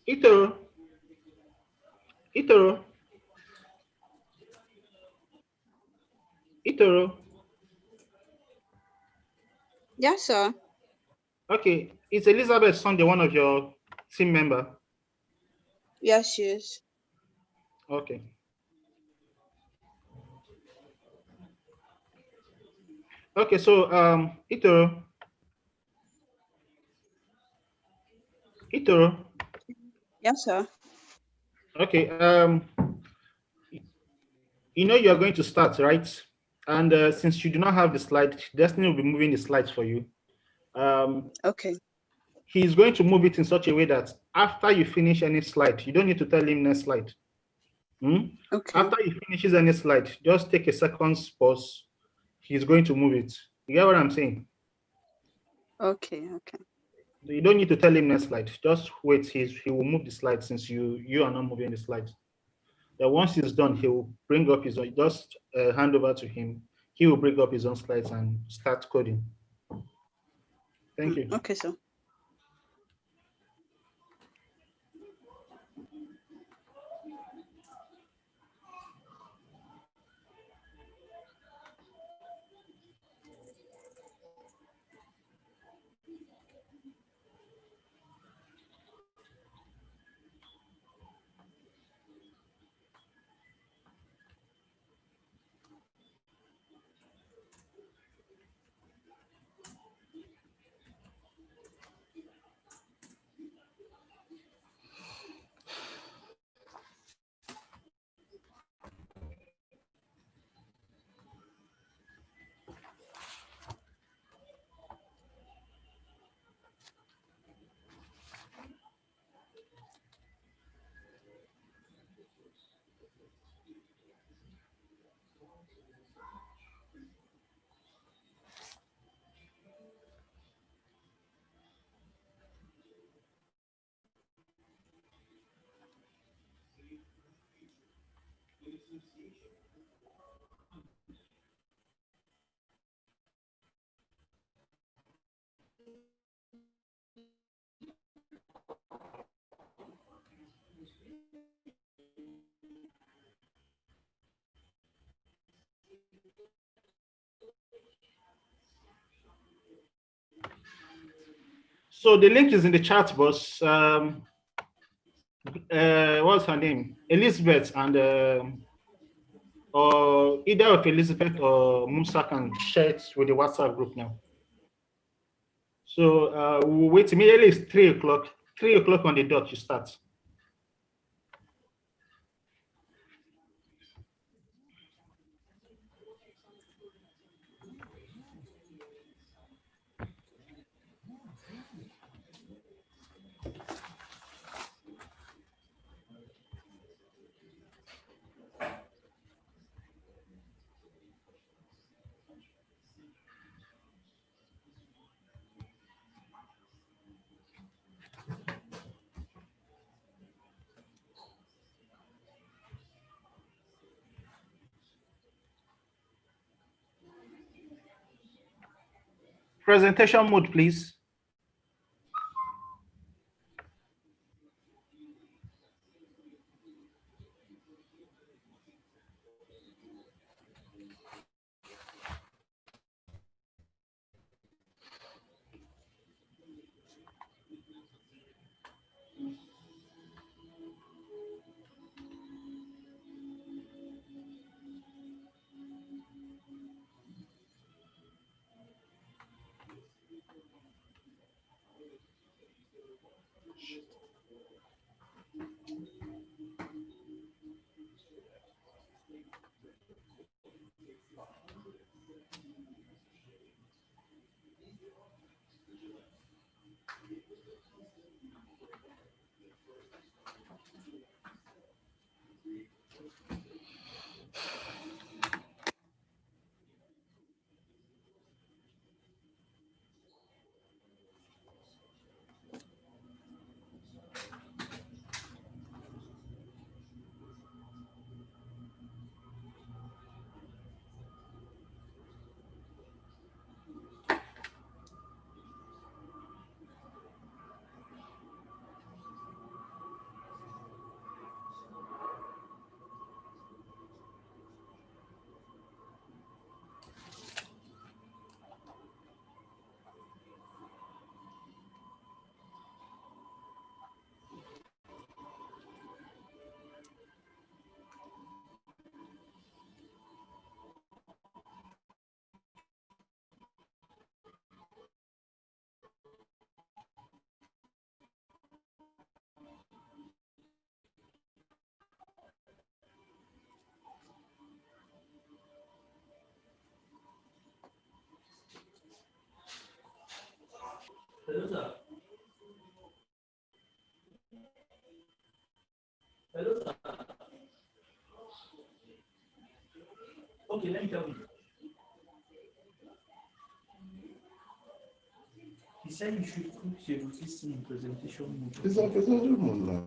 Itoro, Itoro, Itoro. Yes, sir. Okay, is Elizabeth Sunday one of your team member? Yes, she is. Okay. Okay, so Itoro, Itoro. Yes, sir. Okay, you know you are going to start, right? And since you do not have the slide, Destiny will be moving the slides for you. Okay. He's going to move it in such a way that after you finish any slide, you don't need to tell him next slide. Okay. After he finishes any slide, just take a second's pause. He's going to move it. You get what I'm saying? Okay. Okay. You don't need to tell him next slide. Just wait. He will move the slide since you are not moving the slides. Then once he's done, he will bring up his own. Just hand over to him. He will bring up his own slides and start coding. Thank you. Okay, sir. So the link is in the chat box. What's her name? Elizabeth and or either of Elizabeth or Musa can share it with the WhatsApp group now. So we'll wait immediately. It's 3 o'clock. 3 o'clock on the dot. You start. Presentation mode, please. Okay, let me tell you. He said you should put your this in presentation mode. It's a presentation mode now.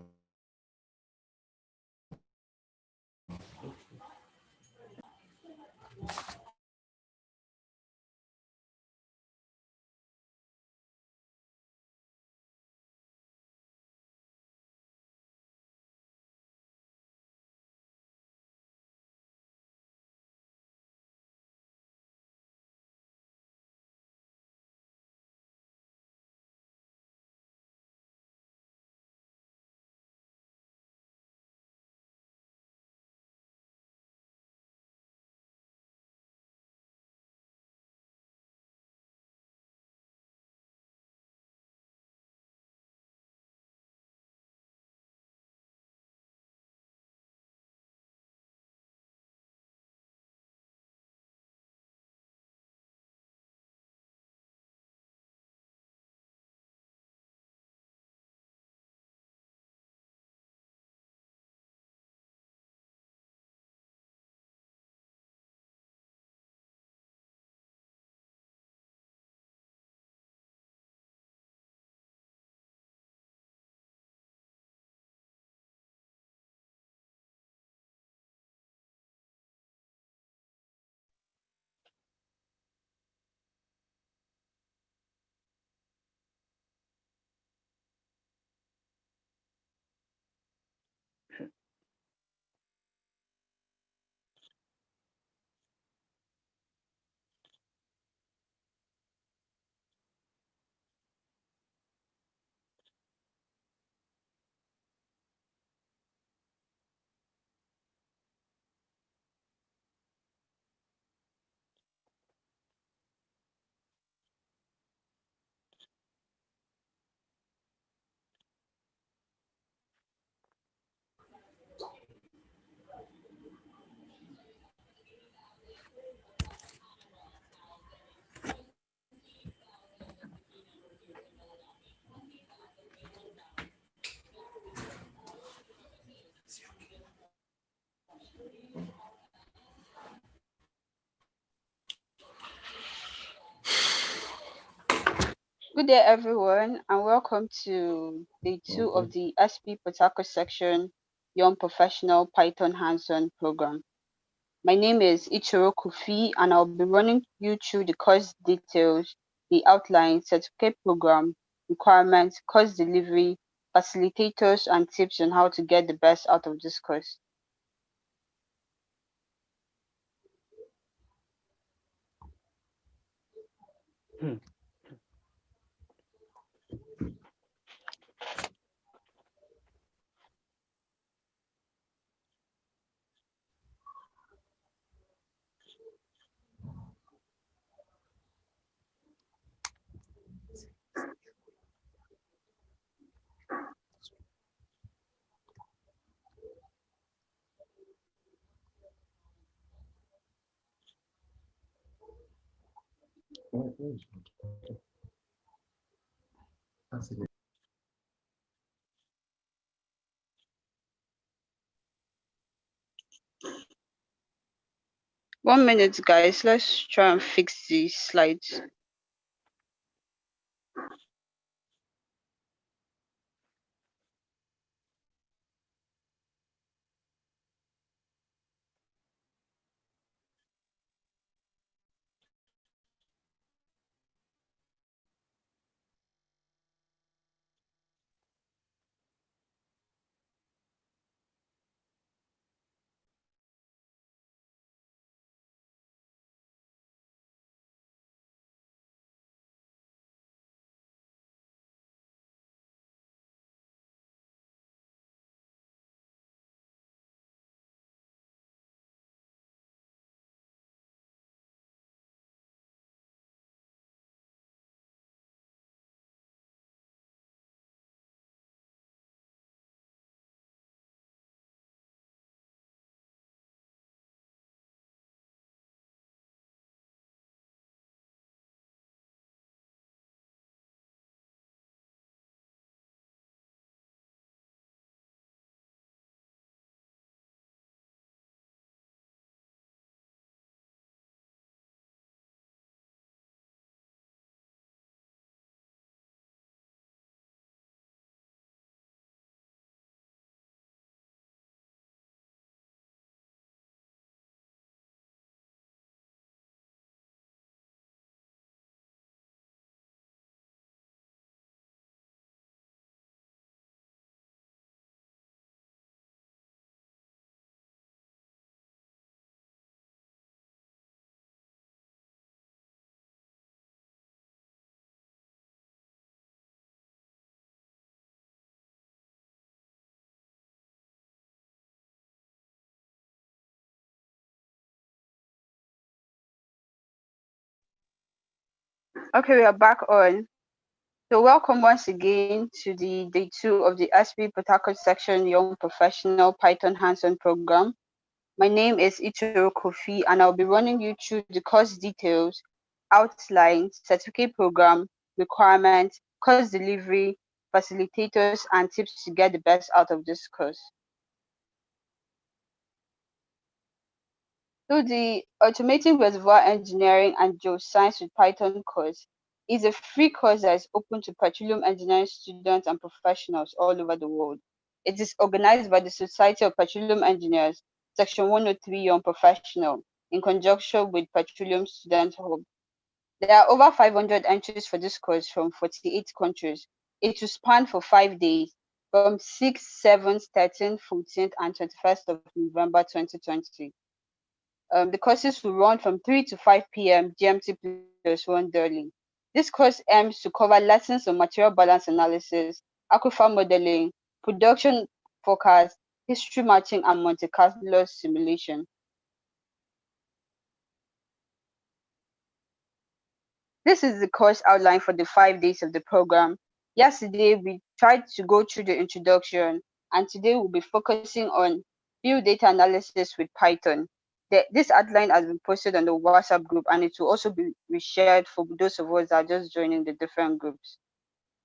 Good day, everyone, and welcome to day 2 of the SP Potako section Young Professional Python Hands-on program. My name is Ichiro Kofi, and I'll be running you through the course details, the outline, certificate program, requirements, course delivery, facilitators, and tips on how to get the best out of this course. One minute, guys. Let's try and fix the slides. Okay, we are back on. So welcome once again to the day 2 of the SB Port section Young Professional Python Hands-on program. My name is Ituro Kofi and I'll be running you through the course details, outline, certificate program, requirements, course delivery, facilitators, and tips to get the best out of this course. So the Automating Reservoir Engineering and Geoscience with Python course is a free course that is open to petroleum engineering students and professionals all over the world. It is organized by the Society of Petroleum Engineers, Section 103 Young Professional, in conjunction with Petroleum Student Hub. There are over 500 entries for this course from 48 countries. It will span for 5 days from 6th, 7th, 13th, 14th, and 21st of November 2020. The courses will run from 3 to 5 p.m. GMT plus 1 daily. This course aims to cover lessons on material balance analysis, aquifer modeling, production forecast, history matching, and Monte Carlo simulation. This is the course outline for the 5 days of the program. Yesterday, we tried to go through the introduction, and today we'll be focusing on field data analysis with Python. This outline has been posted on the WhatsApp group, and it will also be shared for those of us that are just joining the different groups.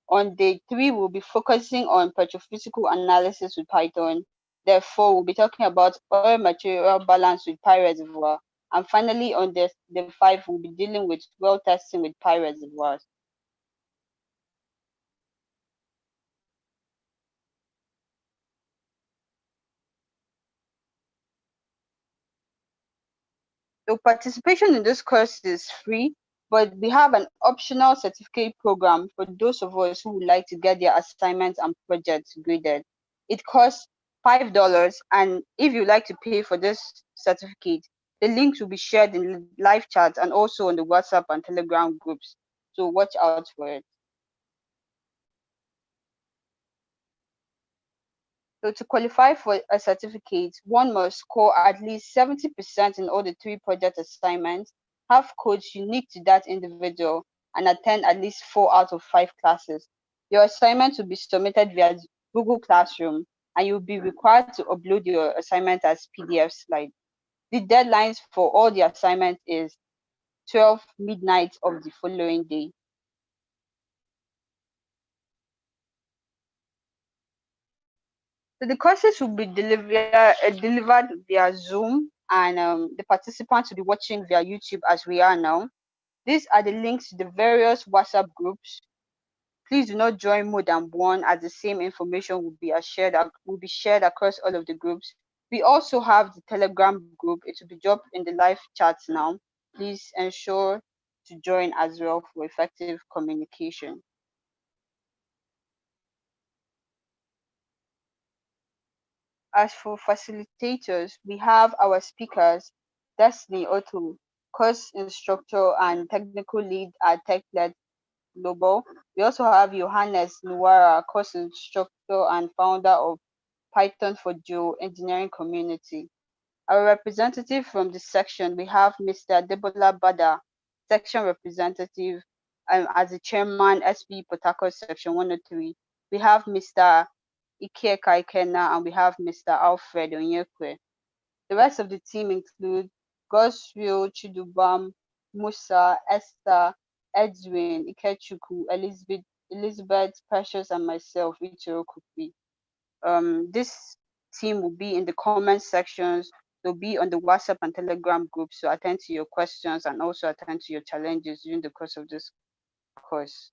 On day 3, we'll be focusing on petrophysical analysis with Python. Therefore, we'll be talking about oil material balance with PyReservoir. And finally, on day 5, we'll be dealing with well testing with PyReservoirs. So participation in this course is free, but we have an optional certificate program for those of us who would like to get their assignments and projects graded. It costs $5, and if you like to pay for this certificate, the links will be shared in live chat and also on the WhatsApp and Telegram groups. So watch out for it. So to qualify for a certificate, one must score at least 70% in all the 3 project assignments, have codes unique to that individual, and attend at least 4 out of 5 classes. Your assignment will be submitted via Google Classroom, and you'll be required to upload your assignment as PDF slide. The deadlines for all the assignments is 12 midnight of the following day. So the courses will be delivered via Zoom, and the participants will be watching via YouTube as we are now. These are the links to the various WhatsApp groups. Please do not join more than one, as the same information will be shared across all of the groups. We also have the Telegram group. It will be dropped in the live chat now. Please ensure to join as well for effective communication. As for facilitators, we have our speakers, Destiny Otto, course instructor and technical lead at TechLed Global. We also have Johannes Nuwara, course instructor and founder of Python for Geoengineering Community. Our representative from this section, we have Mr. Debola Bada, section representative, as the chairman, SB Port Harcourt section 103. We have Mr. Ike Kaikena, and we have Mr. Alfred Onyekwe. The rest of the team include Goswil, Chidubam, Musa, Esther, Edwin, Ikechuku, Elizabeth, Precious, and myself, Ichiro Kupi. This team will be in the comment sections. They'll be on the WhatsApp and Telegram groups to attend to your questions and also attend to your challenges during the course of this course.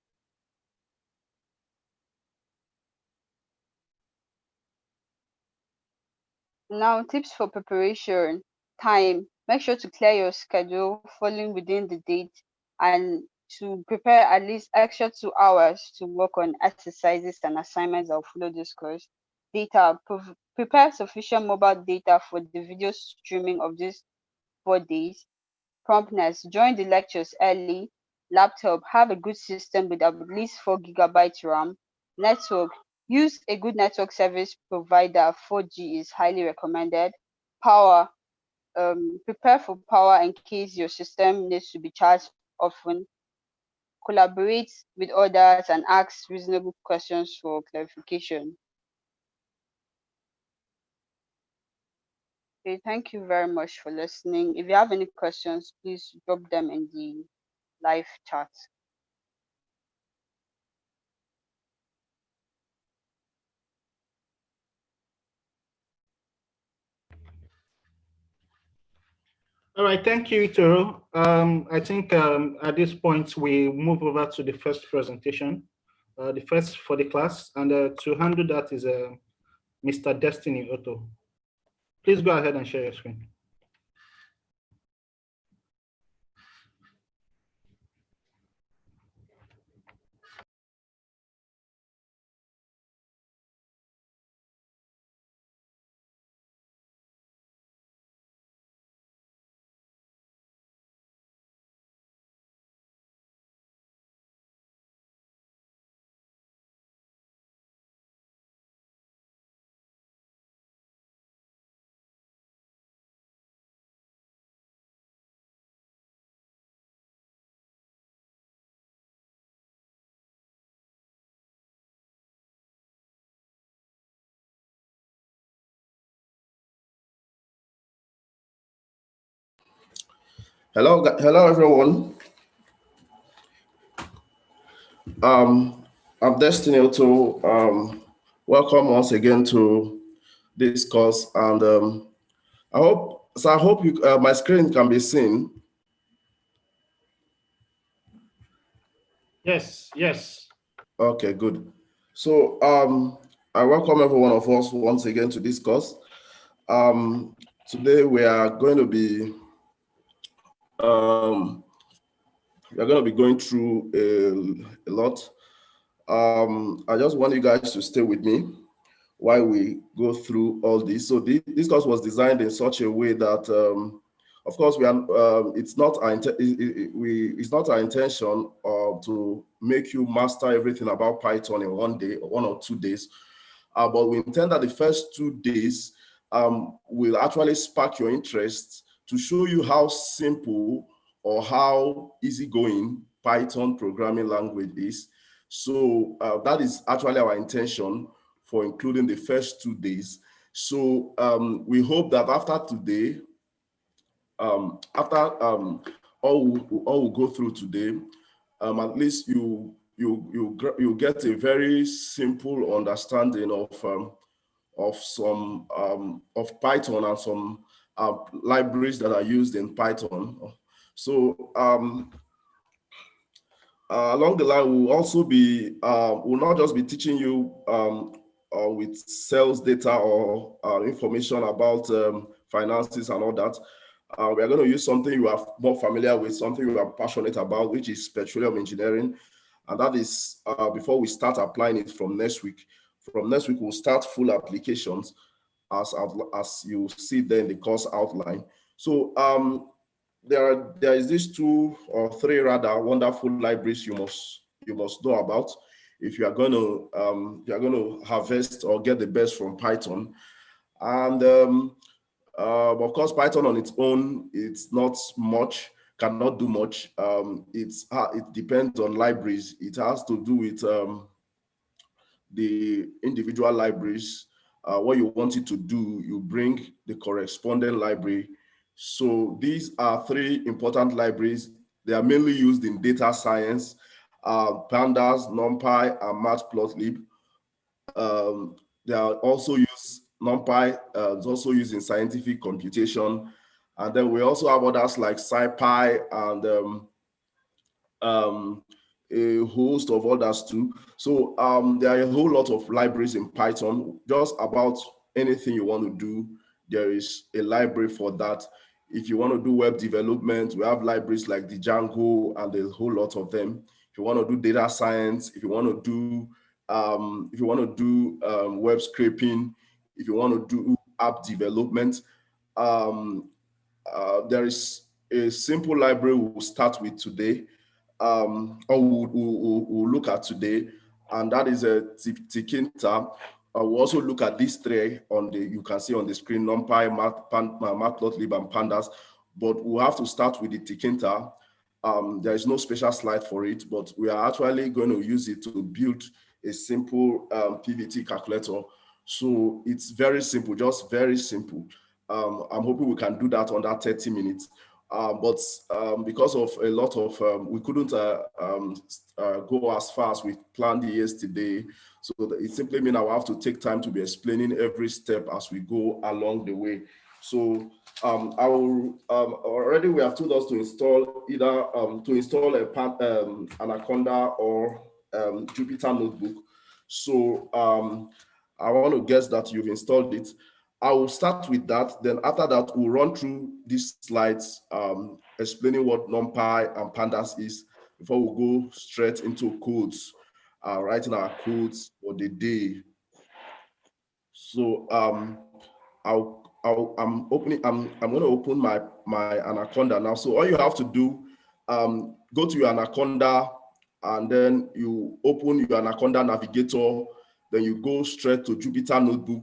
Now, tips for preparation. Time. Make sure to clear your schedule, falling within the date, and to prepare at least extra 2 hours to work on exercises and assignments that will follow this course. Data. Prepare sufficient mobile data for the video streaming of these 4 days. Promptness. Join the lectures early. Laptop. Have a good system with at least 4 gigabytes RAM. Network. Use a good network service provider. 4G is highly recommended. Power. Prepare for power in case your system needs to be charged often. collaborate with others, and ask reasonable questions for clarification. Okay, thank you very much for listening. If you have any questions, please drop them in the live chat. All right, thank you, Itoro. I think at this point, we move over to the first presentation, the first for the class, and to handle that is Mr. Destiny Otto. Please go ahead and share your screen. Hello everyone. I'm Destiny to welcome once again to this course, and I hope you my screen can be seen. Yes, yes. Okay, good. So I welcome every one of us once again to this course. Today we are going to be going through a lot. I just want you guys to stay with me while we go through all this. So this course was designed in such a way that, of course, it's not our intention to make you master everything about Python in 1 day or 1 or 2 days, but we intend that the first 2 days will actually spark your interest to show you how simple or how easygoing Python programming language is. So that is actually our intention for including the first 2 days. So we hope that after today, all we'll go through today, at least you get a very simple understanding of some of Python and some libraries that are used in Python. So along the line, we'll also be, we'll not just be teaching you with sales data or information about finances and all that. We are going to use something you are more familiar with, something you are passionate about, which is petroleum engineering. And that is before we start applying it from next week. From next week, we'll start full applications as you see there in the course outline. So there is these 2 or 3 rather wonderful libraries you must know about if you are going to harvest or get the best from Python. And of course, Python on its own, it's not much, cannot do much. It depends on libraries. It has to do with the individual libraries. What you want it to do, you bring the corresponding library. So these are 3 important libraries. They are mainly used in data science, pandas, NumPy, and matplotlib. They are also used, NumPy is also used in scientific computation. And then we also have others like SciPy and a host of others too. So there are a whole lot of libraries in Python. Just about anything you want to do, there is a library for that. If you want to do web development, we have libraries like the Django and a whole lot of them. If you want to do data science, if you want to do web scraping, if you want to do app development, there is a simple library we'll start with today, or we'll look at today, and that is a Tkinter. We'll also look at these 3 you can see on the screen: NumPy, matplotlib, and pandas. But we'll have to start with the Tkinter. There is no special slide for it, but we are actually going to use it to build a simple PVT calculator. So it's very simple, just very simple. I'm hoping we can do that under 30 minutes. But because of a lot of, we couldn't go as far as we planned yesterday. So it simply means I will have to take time to be explaining every step as we go along the way. So I will, already we have told us to install either Anaconda or Jupyter Notebook. So I want to guess that you've installed it. I will start with that. Then after that, we'll run through these slides explaining what NumPy and Pandas is before we go straight into codes, writing our codes for the day. So I'm going to open my Anaconda now. So all you have to do, go to your Anaconda, and then you open your Anaconda navigator. Then you go straight to Jupyter Notebook.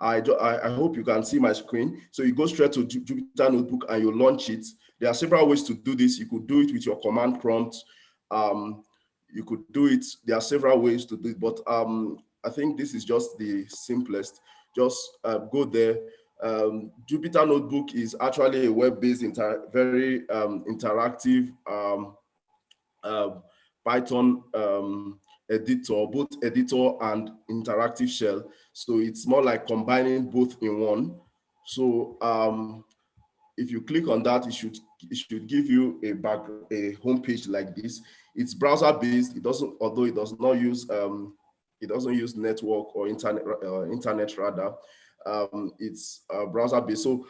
I hope you can see my screen. So you go straight to Jupyter Notebook and you launch it. There are several ways to do this. You could do it with your command prompt. You could do it. There are several ways to do it, but I think this is just the simplest. Just go there. Jupyter Notebook is actually a web-based, very interactive Python editor, both editor and interactive shell. So it's more like combining both in one. So if you click on that, it should give you a home page like this. It's browser based. It doesn't, although it does not use it doesn't use network or internet rather. It's browser based. So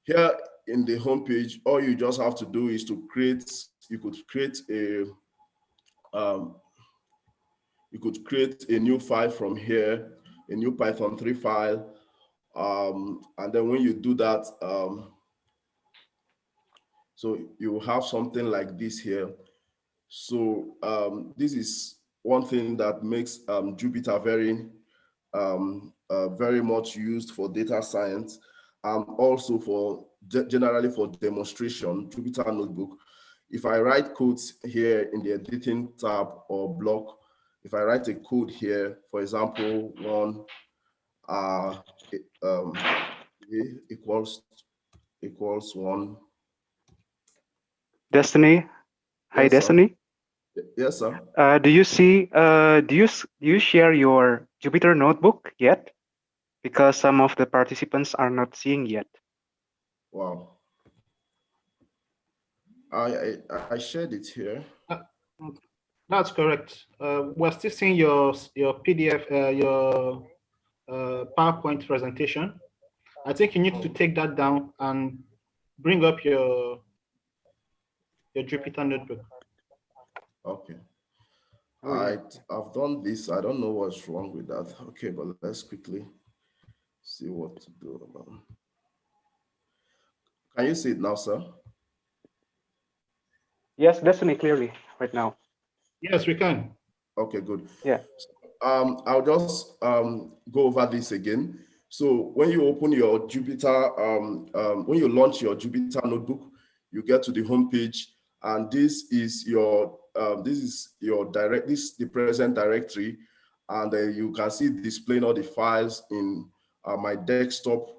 here in the home page, all you just have to do is to create. You could create a new file from here, a new Python 3 file, and then when you do that, so you have something like this here. So this is one thing that makes Jupyter very much used for data science, and also for generally for demonstration. Jupyter Notebook. If I write codes here in the editing tab or block, if I write a code here, for example, one equals one. Destiny, hi, Yes, Destiny. Sir. Yes, sir. Do you share your Jupyter Notebook yet? Because some of the participants are not seeing yet. Wow. I shared it here. That's correct. We're still seeing your PDF, your PowerPoint presentation. I think you need to take that down and bring up your Jupyter Notebook. Okay. I've done this. I don't know what's wrong with that. Okay, but let's quickly see what to do about it. Can you see it now, sir? Yes, Destiny, clearly right now. Yes, we can. Okay, good. Yeah. I'll just go over this again. So when you open your Jupyter, when you launch your Jupyter Notebook, you get to the home page, and this is the present directory, and you can see displaying all the files in my desktop,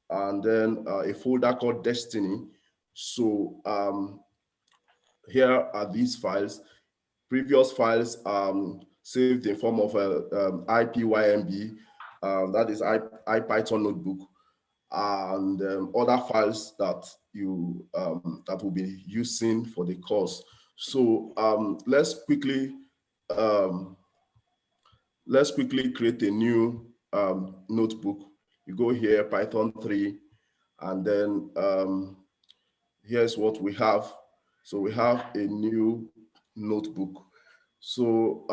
and then a folder called Destiny. So here are these files. Previous files saved in form of IPYNB, that is IPython notebook, and other files that you that will be using for the course. So let's quickly create a new notebook. You go here, Python 3, and then here's what we have. So we have a new notebook. So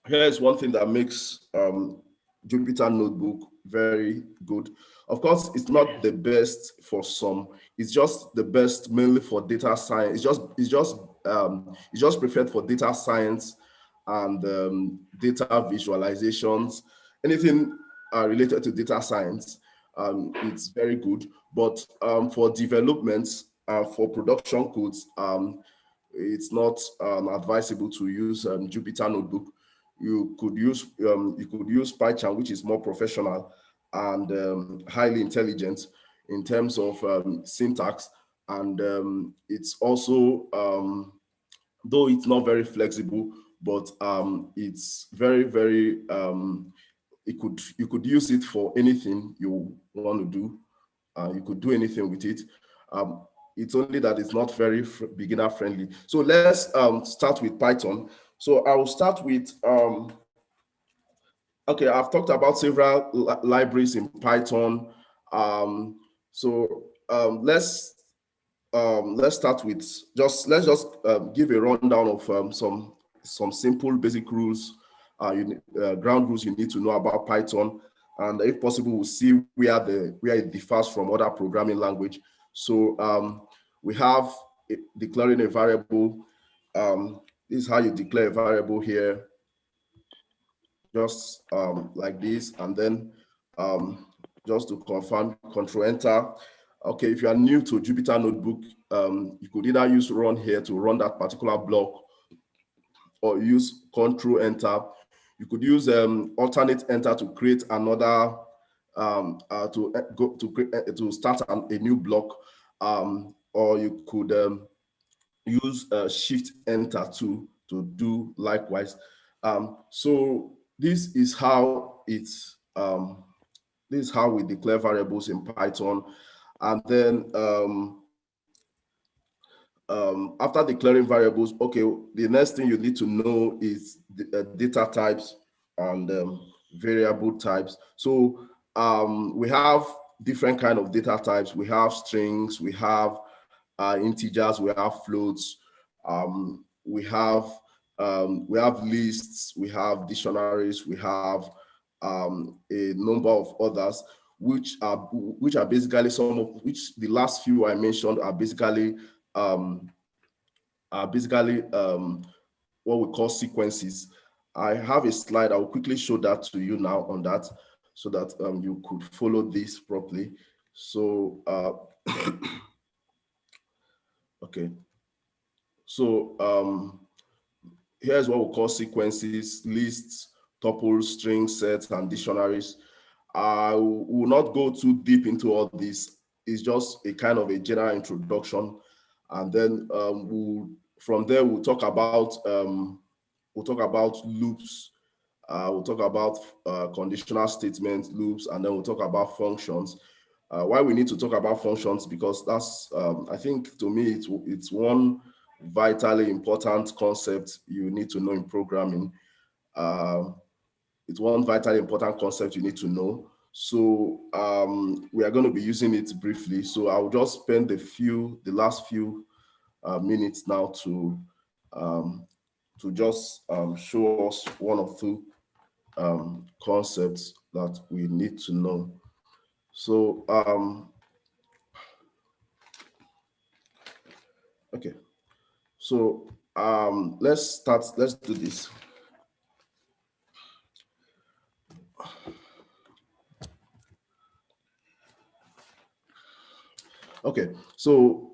here's one thing that makes Jupyter Notebook very good. Of course, it's not the best for some. It's just the best mainly for data science. It's just preferred for data science and data visualizations. Anything related to data science, it's very good. But for development, for production codes, it's not advisable to use Jupyter Notebook. You could use PyCharm, which is more professional and highly intelligent in terms of syntax, and it's also though it's not very flexible, but it's very you could use it for anything you want to do. You could do anything with it. It's only that it's not very beginner friendly. So let's start with Python. So I will start with, okay, I've talked about several libraries in Python. Let's start with let's just give a rundown of some simple basic rules, ground rules you need to know about Python, and if possible, we'll see where it differs from other programming language. So we have declaring a variable. This is how you declare a variable here, just like this, and then just to confirm, Control Enter. Okay, if you are new to Jupyter Notebook, you could either use run here to run that particular block, or use Control Enter. You could use alternate enter to create another, to start a new block, or you could use Shift Enter to do likewise. So this is how it's this is how we declare variables in Python. And then after declaring variables, okay, the next thing you need to know is the data types and variable types. So we have different kind of data types. We have strings, we have integers, we have floats, we have lists, we have dictionaries, we have a number of others, which are basically some of which the last few I mentioned are basically what we call sequences. I have a slide. I will quickly show that to you now on that, so that you could follow this properly. So okay. So here's what we call sequences: lists, tuples, strings, sets, and dictionaries. I will not go too deep into all this. It's just a kind of a general introduction, and then from there we'll talk about loops. We'll talk about conditional statements, loops, and then we'll talk about functions. Why we need to talk about functions? Because that's I think to me it's one vitally important concept you need to know in programming. It's one vitally important concept you need to know. So we are going to be using it briefly. So I'll just spend the last few minutes now to just show us one or two concepts that we need to know. So okay. So let's do this. Okay, so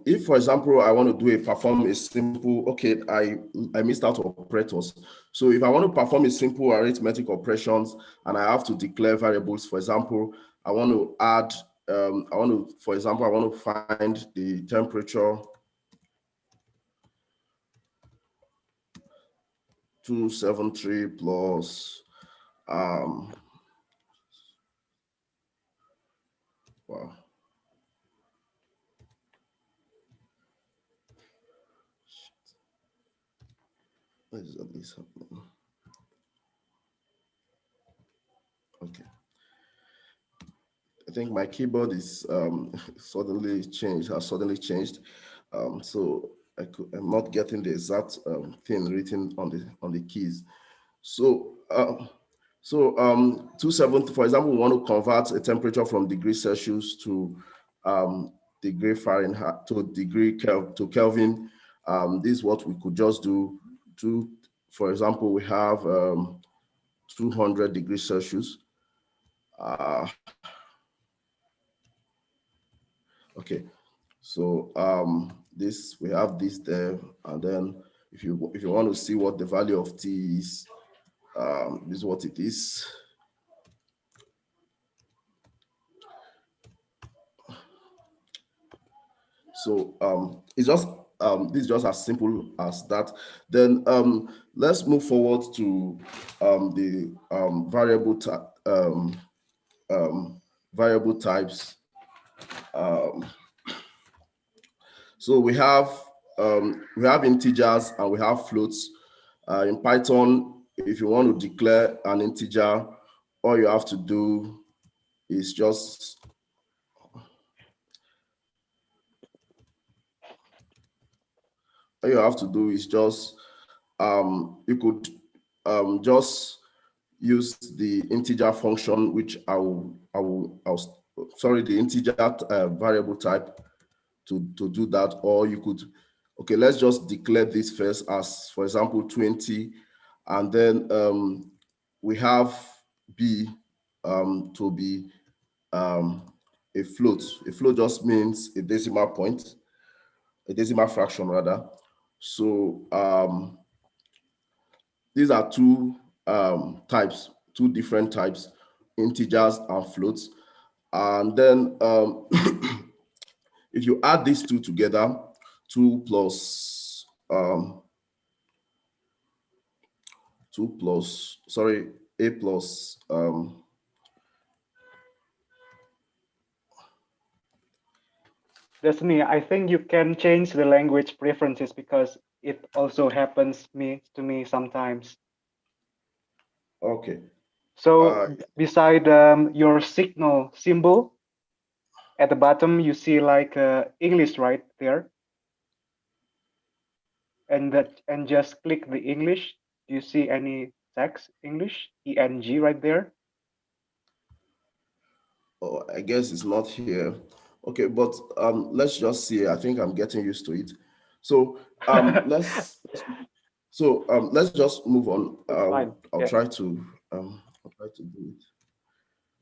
if, for example, I want to perform a simple, okay, I missed out operators. So if I want to perform a simple arithmetic operations and I have to declare variables, for example, I want to add, I want to find the temperature 273 plus, wow. What is this happening? Okay. I think my keyboard is suddenly changed. So I'm not getting the exact thing written on the keys. So 270, for example, we want to convert a temperature from degrees Celsius to degree Fahrenheit to Kelvin. This is what we could just do. For example, we have 200 degrees Celsius. Okay, So this, we have this there, and then if you want to see what the value of t is, this is what it is. So it's just this is just as simple as that. Then let's move forward to the variable types. So we have integers and we have floats. In Python, if you want to declare an integer, all you have to do is just you could just use the integer function, which the integer variable type to do that. Or you could, okay, let's just declare this first as, for example, 20, and then we have b to be a float. A float just means a decimal point, a decimal fraction rather. So these are two types, two different types, integers and floats. And then if you add these two together, 2 plus a plus Destiny, I think you can change the language preferences because it also happens to me sometimes. Okay. So beside your signal symbol, at the bottom you see like English right there, and just click the English. Do you see any text English ENG right there? Oh, I guess it's not here. Okay, but let's just see. I think I'm getting used to it. So let's just move on. I'll Yeah. try to do it.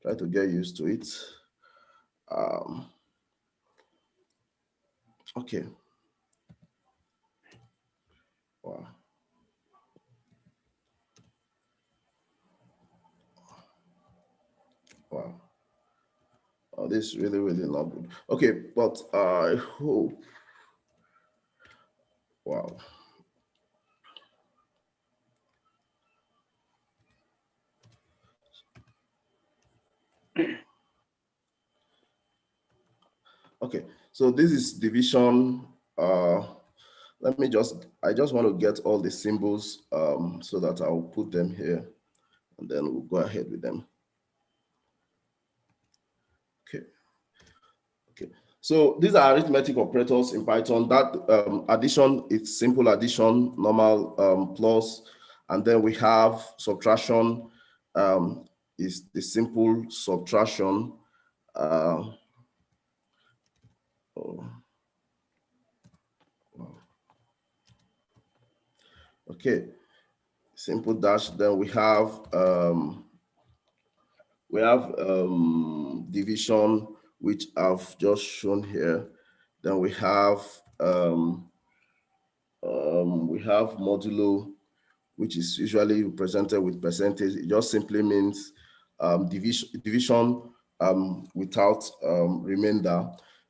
Try to get used to it. Okay. Wow. Wow. Oh, this is really, really not good. Okay, but I hope. Wow. Okay, so this is division. I just want to get all the symbols so that I'll put them here, and then we'll go ahead with them. Okay. Okay. So these are arithmetic operators in Python. That addition, it's simple addition, normal plus, and then we have subtraction, is the simple subtraction. Oh. Okay, simple dash. Then we have division, which I've just shown here. Then we have modulo, which is usually represented with percentage. It just simply means division without remainder.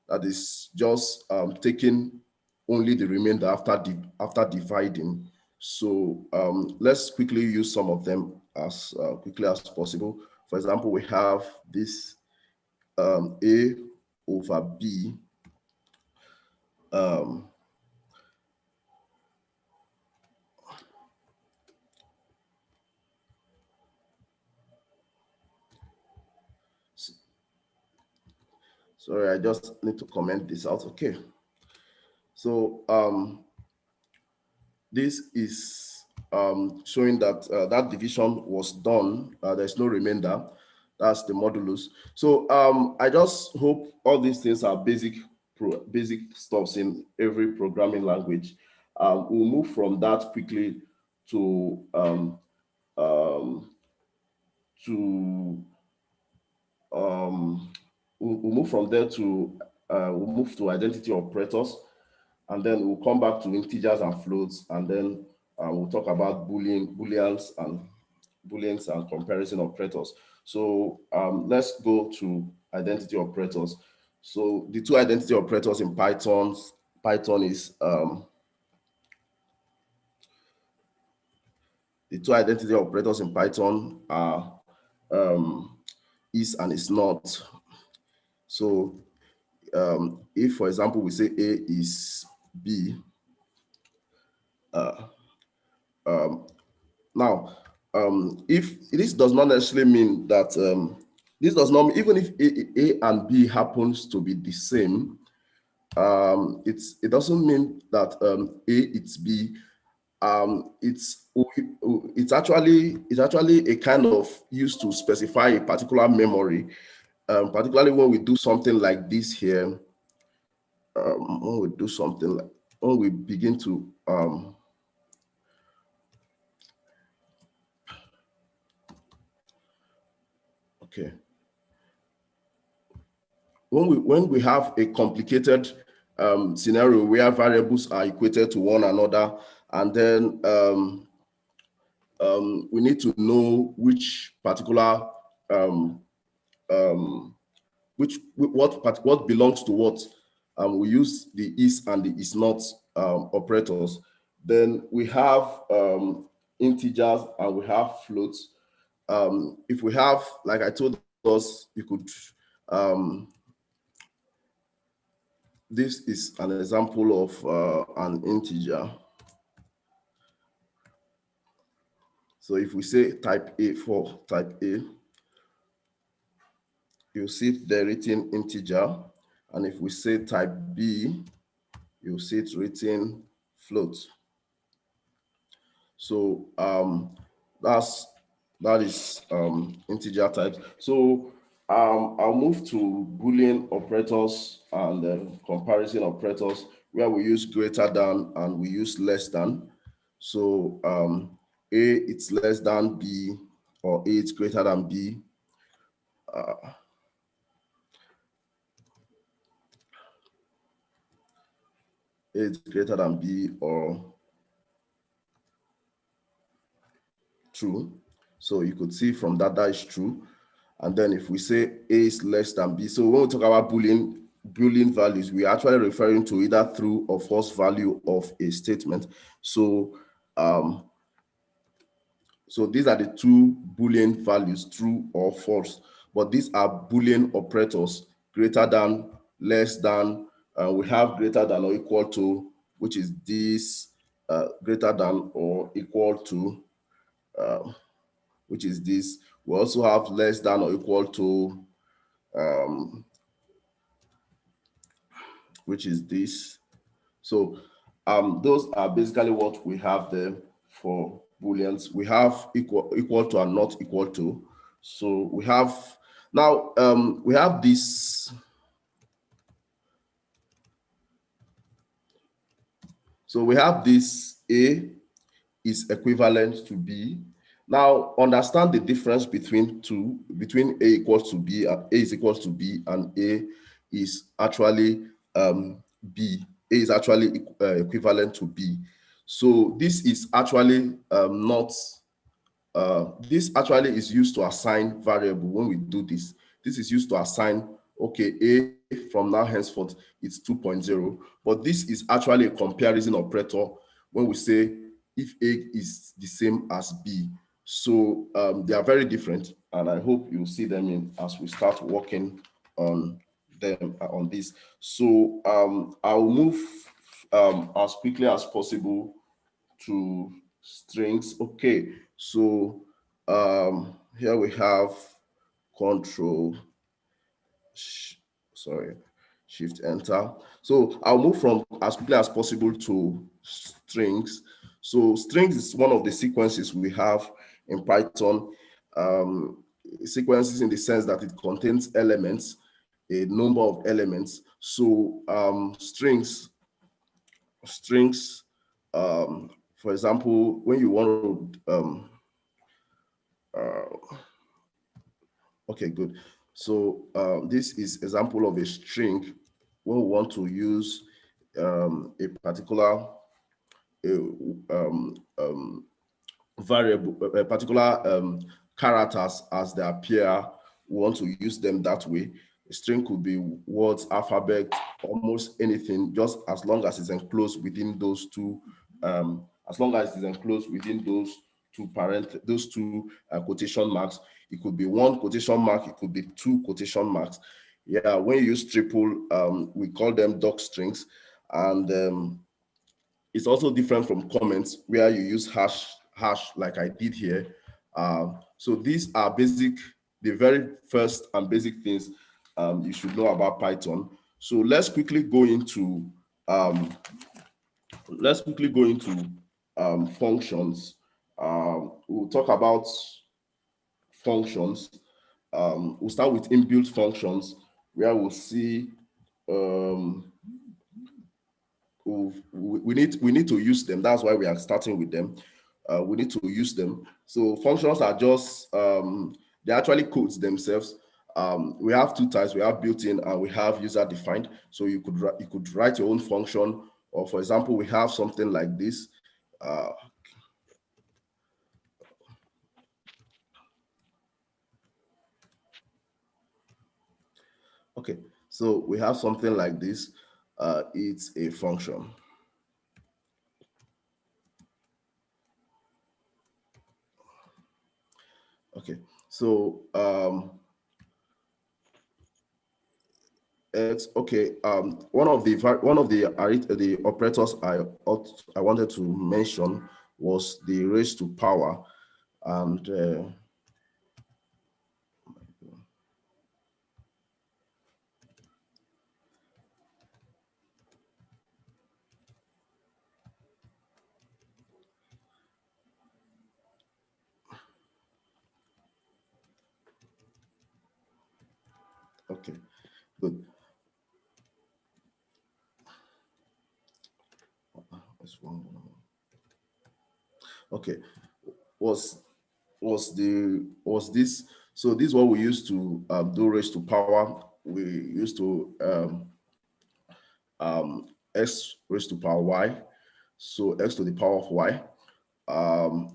That is just taking only the remainder after dividing. So let's quickly use some of them as quickly as possible. For example, we have this A over B. Sorry, I just need to comment this out. Okay. So this is showing that that division was done. There's no remainder. That's the modulus. So I just hope all these things are basic stuffs in every programming language. We'll move from that quickly to we'll move from there to we'll move to identity operators, and then we'll come back to integers and floats, and then we'll talk about booleans and comparison operators. So let's go to identity operators. So the two identity operators in Python is the two identity operators in Python are is and is not. So if, for example, we say A is B, now, if this does not necessarily mean that this does not, even if A and B happens to be the same, it doesn't mean that A it's B. It's actually a kind of used to specify a particular memory, particularly when we do something like this here. When we begin to okay. When we have a complicated scenario where variables are equated to one another, and then we need to know which particular what belongs to what, we use the is and the is not operators. Then we have integers and we have floats. If we have, like I told us, you could this is an example of an integer. So if we say type A for type A, you'll see it there written integer. And if we say type B, you'll see it written float. So that is integer types. So I'll move to Boolean operators and comparison operators, where we use greater than and we use less than. So A it's less than B, or A it's greater than B. A is greater than B, or true. So you could see from that is true. And then if we say A is less than B, so when we talk about Boolean values, we are actually referring to either true or false value of a statement. So so these are the two Boolean values, true or false. But these are Boolean operators: greater than, less than. We have greater than or equal to, which is this, greater than or equal to, which is this. We also have less than or equal to, which is this. So those are basically what we have there for Booleans. We have equal to and not equal to. So we have now we have this. So we have this: A is equivalent to B. Now understand the difference between A equals to B, and A is equals to B, and A is actually B. A is actually equivalent to B. So this is actually not, this actually is used to assign variable. When we do this, this is used to assign, okay, A from now henceforth it's 2.0, but this is actually a comparison operator when we say if A is the same as B. So they are very different, and I hope you'll see them as we start working on them on this. So I'll move as quickly as possible to strings. Okay, so here we have control, shift enter. So I'll move from as quickly as possible to strings. So strings is one of the sequences we have in Python. Sequences in the sense that it contains elements, a number of elements. So strings, for example, when you want to okay, good. So this is example of a string. when we want to use a particular variable, a particular characters as they appear, we want to use them that way. A string could be words, alphabet, almost anything, just as long as it's enclosed within those two, as long as it's enclosed within those two quotation marks. It could be one quotation mark, it could be two quotation marks. Yeah, when you use triple, we call them doc strings, and it's also different from comments where you use hash like I did here. So these are the very first and basic things you should know about Python. So let's quickly go into functions. We'll talk about functions. We'll start with inbuilt functions, where we'll see we need to use them. That's why we are starting with them. We need to use them. So functions are just they actually codes themselves. We have two types. We have built-in and we have user-defined. So you could write your own function, or for example, we have something like this. Okay, so we have something like this. It's a function. Okay, so one of the operators I wanted to mention was the raised to power, and okay, good. Okay, this? So this is what we used to do raised to power. We used to x raised to power y. So x to the power of y.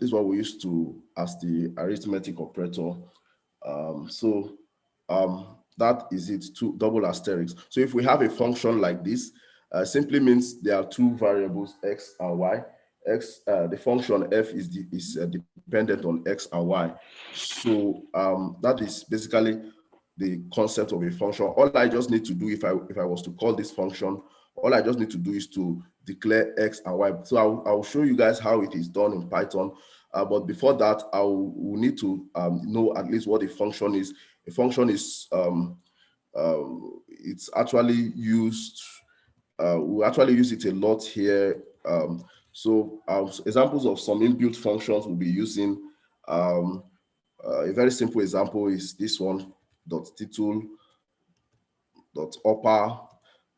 This is what we used to as the arithmetic operator. That is it, two double asterisks. So if we have a function like this, simply means there are two variables, x and y. The function f is dependent on x and y. So that is basically the concept of a function. All I just need to do, if I was to call this function, all I just need to do is to declare x and y. So I'll show you guys how it is done in Python. But before that, I will need to know at least what a function is. A function is it's actually used. We actually use it a lot here. So examples of some inbuilt functions we'll be using. A very simple example is this one, .title, .upper,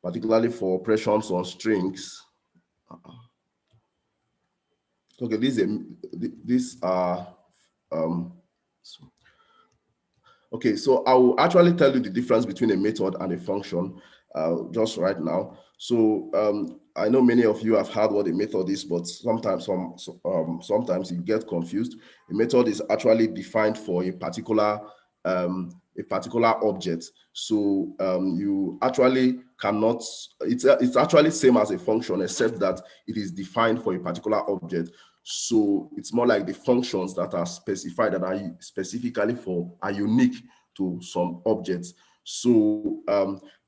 particularly for operations on strings. Okay, these are okay, so I will actually tell you the difference between a method and a function just right now. So I know many of you have heard what a method is, but sometimes sometimes you get confused. A method is actually defined for a particular object. So you actually cannot, it's actually same as a function, except that it is defined for a particular object. So it's more like the functions that are specified, that are specifically are unique to some objects. So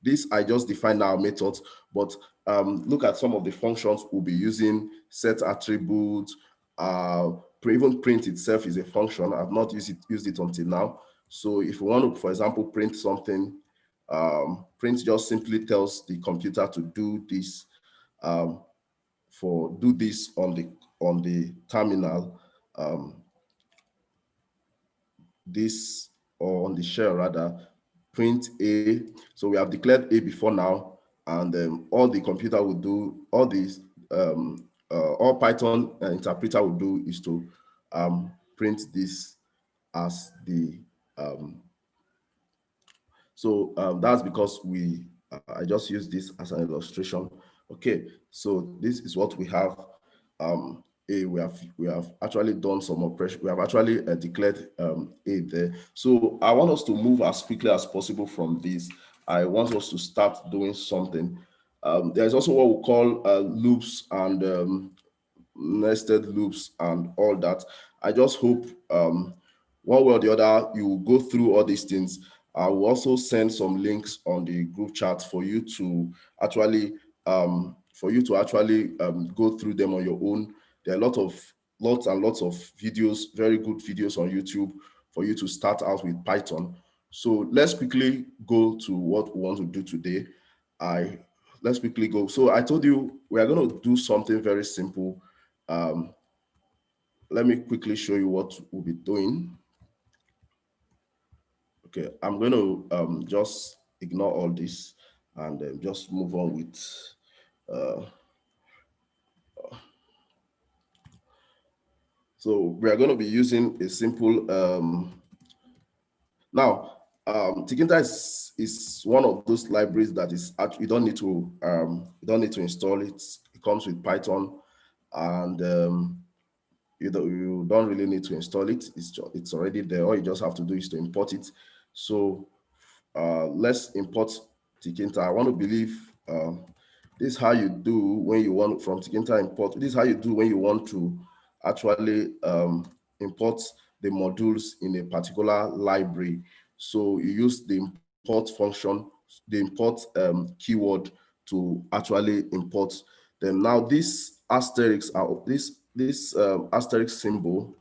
this I just defined our methods, but look at some of the functions we'll be using. Set attributes, even print itself is a function. I've not used it until now. So if we want to, for example, print something, print just simply tells the computer to do this, do this on the terminal, this, or on the shell rather, print A. So we have declared A before now, and all the computer will do, all Python interpreter will do is to print this as the, that's because we I just use this as an illustration. Okay, so this is what we have. We have actually done some operation. We have actually declared A there. So I want us to move as quickly as possible from this. I want us to start doing something. There's also what we call loops and nested loops and all that. I just hope one way or the other you will go through all these things. I will also send some links on the group chat for you to actually go through them on your own. There are lots and lots of videos, very good videos on YouTube for you to start out with Python. So let's quickly go to what we want to do today. Let's quickly go. So I told you we are going to do something very simple. Let me quickly show you what we'll be doing. Okay, I'm going to just ignore all this and just move on with so we are going to be using a simple now Tkinter is one of those libraries that is actually you don't need to install it. It comes with Python, and you don't really need to install it. It's already there. All you just have to do is to import it. So let's import Tkinter. I want to believe this is how you do when you want from Tkinter import. This is how you do when you want to actually import the modules in a particular library. So you use the import function, the import keyword to actually import them. Now this asterisk this asterisk symbol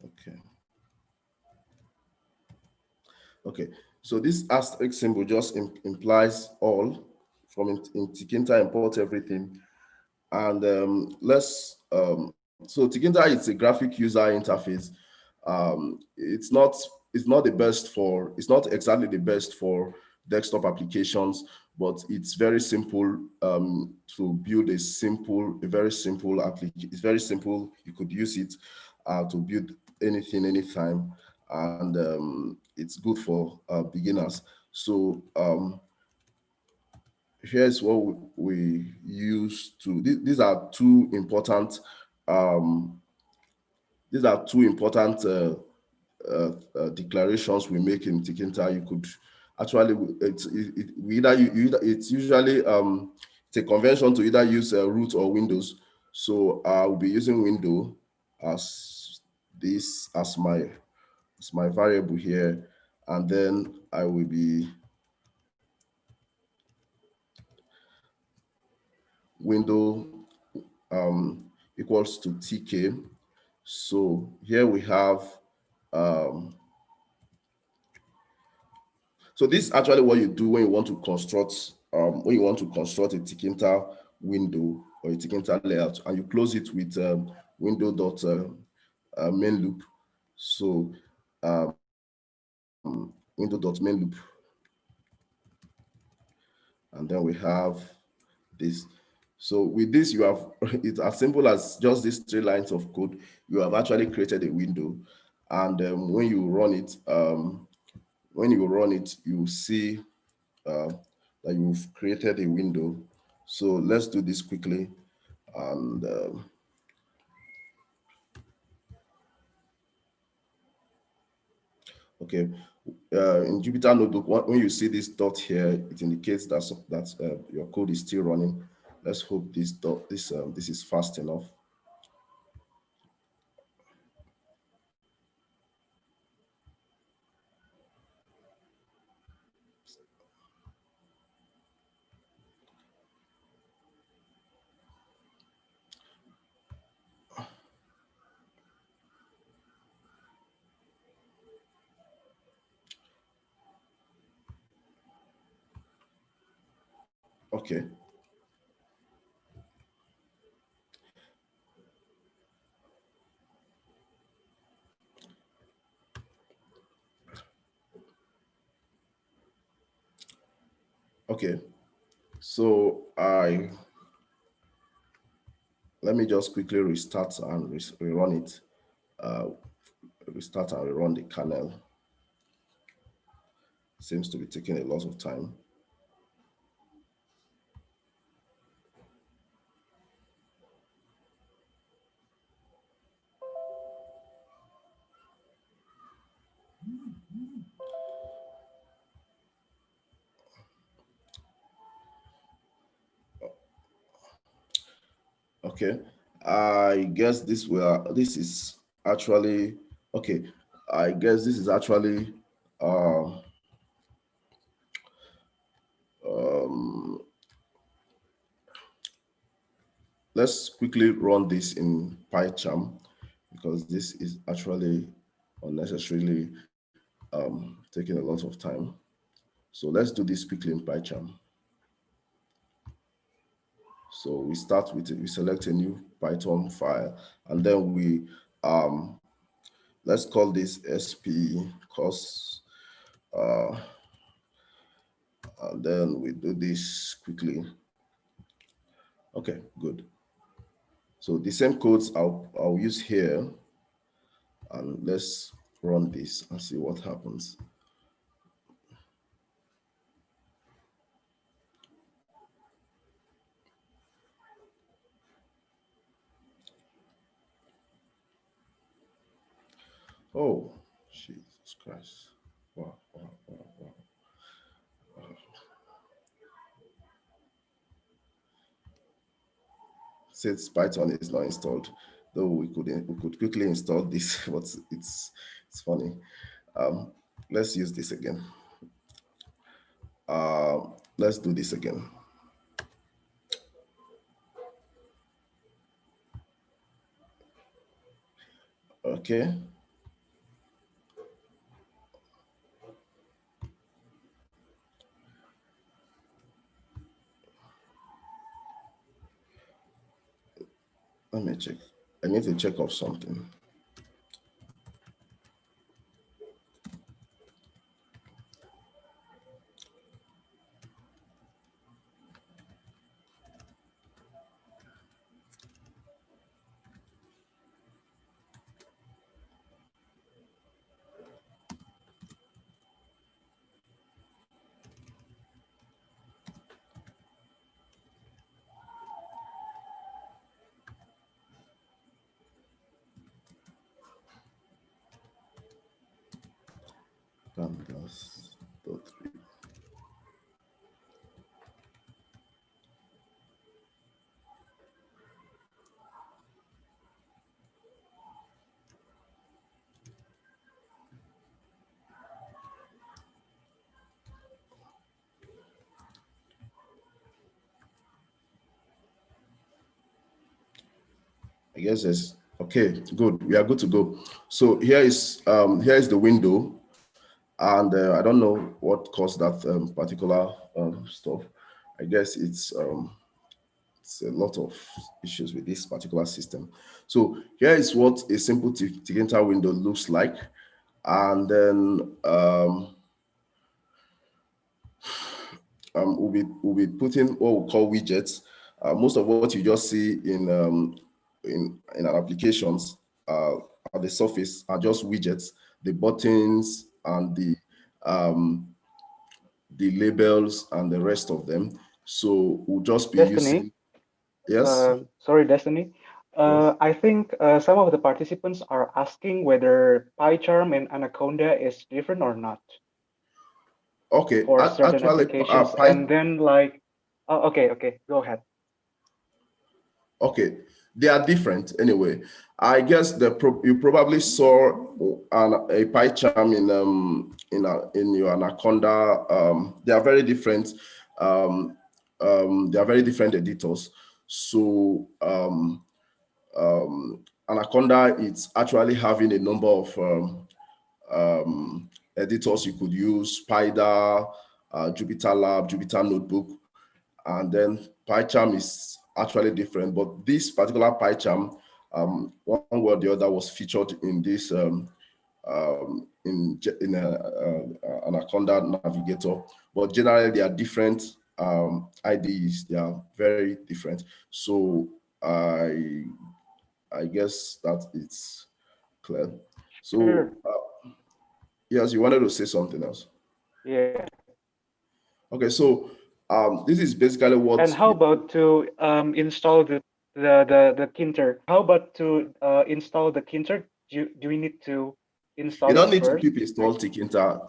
okay. Okay, so this asterisk symbol just implies all from in Tkinter import everything. And so Tkinter is a graphic user interface. It's not the best for, it's not exactly the best for desktop applications, but it's very simple to build a very simple application. It's very simple. You could use it to build anything, anytime. And it's good for beginners. So here's what we use to, these are two important declarations we make in Tkinter. You could actually, it's usually it's a convention to either use root or Windows. So I'll be using window as this as my variable here, and then I will be window equals to TK. So here we have, so this is actually what you do when you want to construct a Tkinter window or a Tkinter layout, and you close it with window.main loop. So window.main loop, and then we have this. So with this, you have, it's as simple as just these 3 lines of code. You have actually created a window, and when you run it, you see that you've created a window. So let's do this quickly. And okay, in Jupyter Notebook, when you see this dot here, it indicates that your code is still running. Let's hope this is fast enough. Okay. Okay, so let me just quickly restart and rerun it. Restart and rerun the kernel. Seems to be taking a lot of time. Okay, I guess this is actually okay. I guess this is actually let's quickly run this in PyCharm because this is actually unnecessarily taking a lot of time. So let's do this quickly in PyCharm. So we start with we select a new Python file, and then we let's call this SP course, and then we do this quickly. Okay, good. So the same codes I'll use here, and let's run this and see what happens. Oh, Jesus Christ. Wow, wow, wow, wow. Since Python is not installed, though we could quickly install this, but it's funny. Let's use this again. Let's do this again. Okay. Let me check. I need to check off something. Pandas.3. I guess it's okay. Good. We are good to go. So here is the window, and I don't know what caused that particular stuff. I guess it's a lot of issues with this particular system. So here is what a simple Tkinter window looks like, and then we'll be putting what we call widgets. Most of what you just see in our applications at the surface are just widgets, the buttons and the labels and the rest of them. So we'll just be using. Yes. Sorry, Destiny. Yes. I think some of the participants are asking whether PyCharm and Anaconda is different or not. Okay. For certain Actually, applications, and then like, oh, okay, go ahead. Okay, they are different anyway. I guess you probably saw a PyCharm in your Anaconda. They are very different. They are very different editors. So Anaconda, it's actually having a number of editors you could use: Spider, Jupyter Lab, Jupyter Notebook. and then PyCharm is actually different. But this particular PyCharm, one way or the other, was featured in this in Anaconda Navigator. But generally, they are different IDEs. They are very different. So I guess that it's clear. So Sure. yes, you wanted to say something else. Yeah. Okay, so this is basically what. And how about to install the Tkinter? How about to install the Tkinter? Do we need to install You it don't need to first? keep install Tkinter.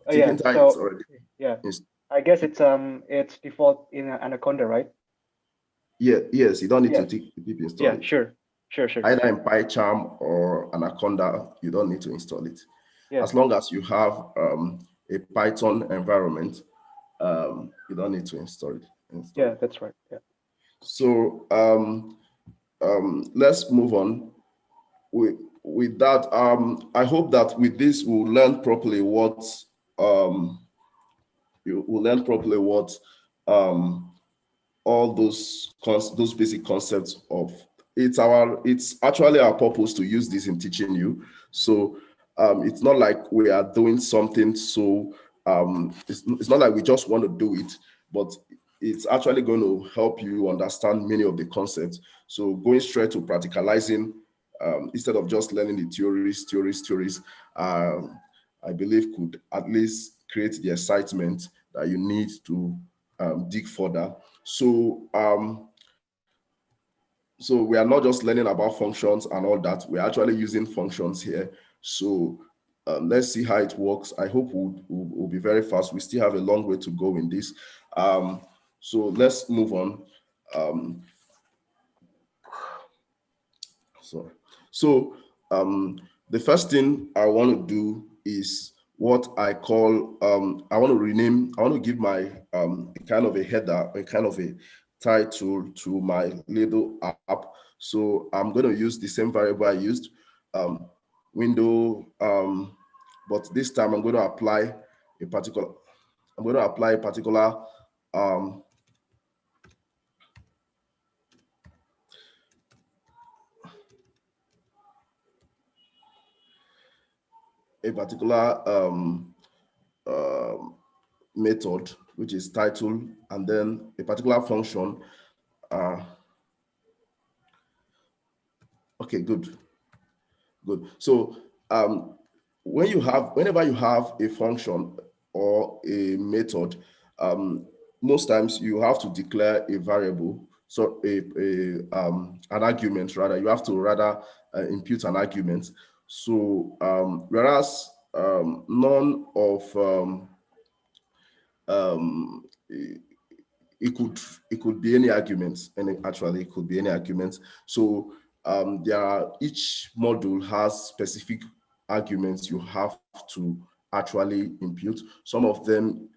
Oh yeah. Tkinter is So already. yeah, I guess it's default in Anaconda, right? Yeah. Yes, you don't need Yeah. to keep install Yeah. it. Sure. Either in PyCharm or Anaconda, you don't need to install it. Yeah. As long as you have a Python environment, you don't need to install it. Yeah, that's right. Yeah. So let's move on. With that, I hope that with this we'll learn properly what all those basic concepts of it's actually our purpose to use this in teaching you. So it's not like we are doing something, so it's not like we just want to do it, but it's actually going to help you understand many of the concepts. So going straight to practicalizing, instead of just learning the theories, I believe could at least create the excitement that you need to dig further. So so we are not just learning about functions and all that. We're actually using functions here. So let's see how it works. I hope we'll be very fast. We still have a long way to go in this. So let's move on. So the first thing I want to do is what I call, I want to give my kind of a header, a kind of a title to my little app. So I'm going to use the same variable I used, window, but this time I'm going to apply a particular, um, method, which is title, and then a particular function. Okay, good. So whenever you have a function or a method, most times you have to declare a variable, so an argument rather. You have to rather impute an argument. So whereas none of it could be any arguments, and actually it could be any arguments. So each module has specific arguments you have to actually impute. Some of them,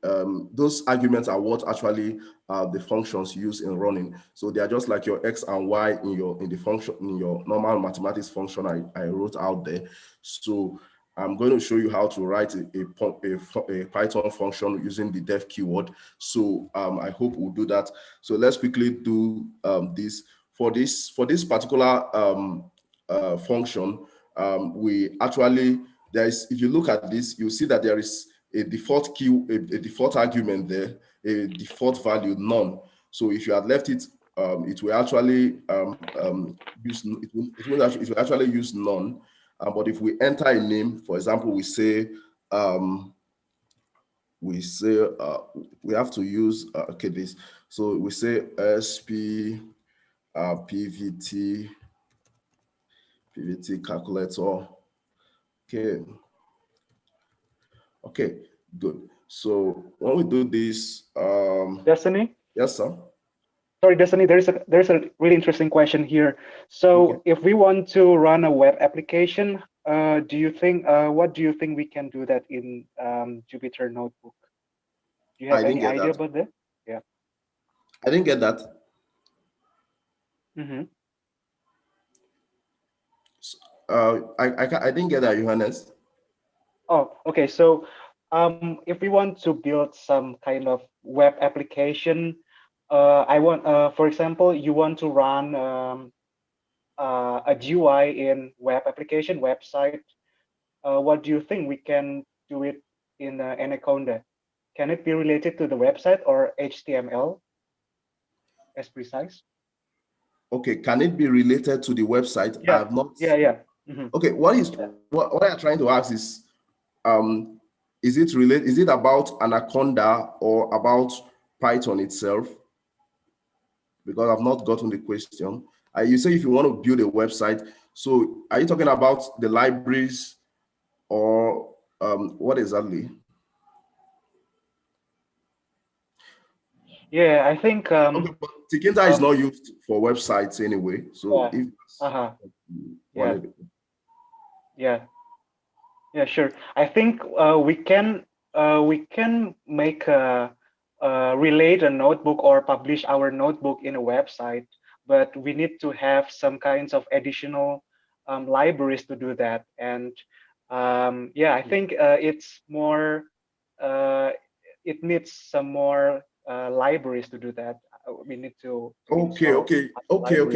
those arguments are what actually the functions use in running. So they are just like your x and y in your normal mathematics function I wrote out there. So I'm going to show you how to write a Python function using the def keyword. So I hope we'll do that. So let's quickly do this. For this particular function, we actually, if you look at this, you'll see that there is a default a default argument there, a default value, none. So if you had left it, it will actually it will actually use none. But if we enter a name, for example, we say we have to use okay this. So we say PVT calculator. Okay, good. So when we do this, Destiny? yes, sir. Sorry, Destiny, there's a really interesting question here. So Okay. if we want to run a web application, what do you think we can do that in Jupyter Notebook? Do you have any idea about that? Yeah. I didn't get that. Mm-hmm. I didn't get that, Johannes. Oh, okay. So if we want to build some kind of web application, for example, you want to run a GUI in web application website. What do you think we can do it in Anaconda? Can it be related to the website or HTML as precise? Okay, can it be related to the website? Yeah. I have not. Yeah. Mm-hmm. Okay, what I'm trying to ask is it related? Is it about Anaconda or about Python itself? Because I've not gotten the question. You say if you want to build a website, so are you talking about the libraries or what exactly? Yeah, I think. Okay, but Tkinter is not used for websites anyway. So if yeah, sure. I think we can make relate a notebook or publish our notebook in a website, but we need to have some kinds of additional libraries to do that. And yeah, I think it's more. It needs some more libraries to do that. We need to install. Okay.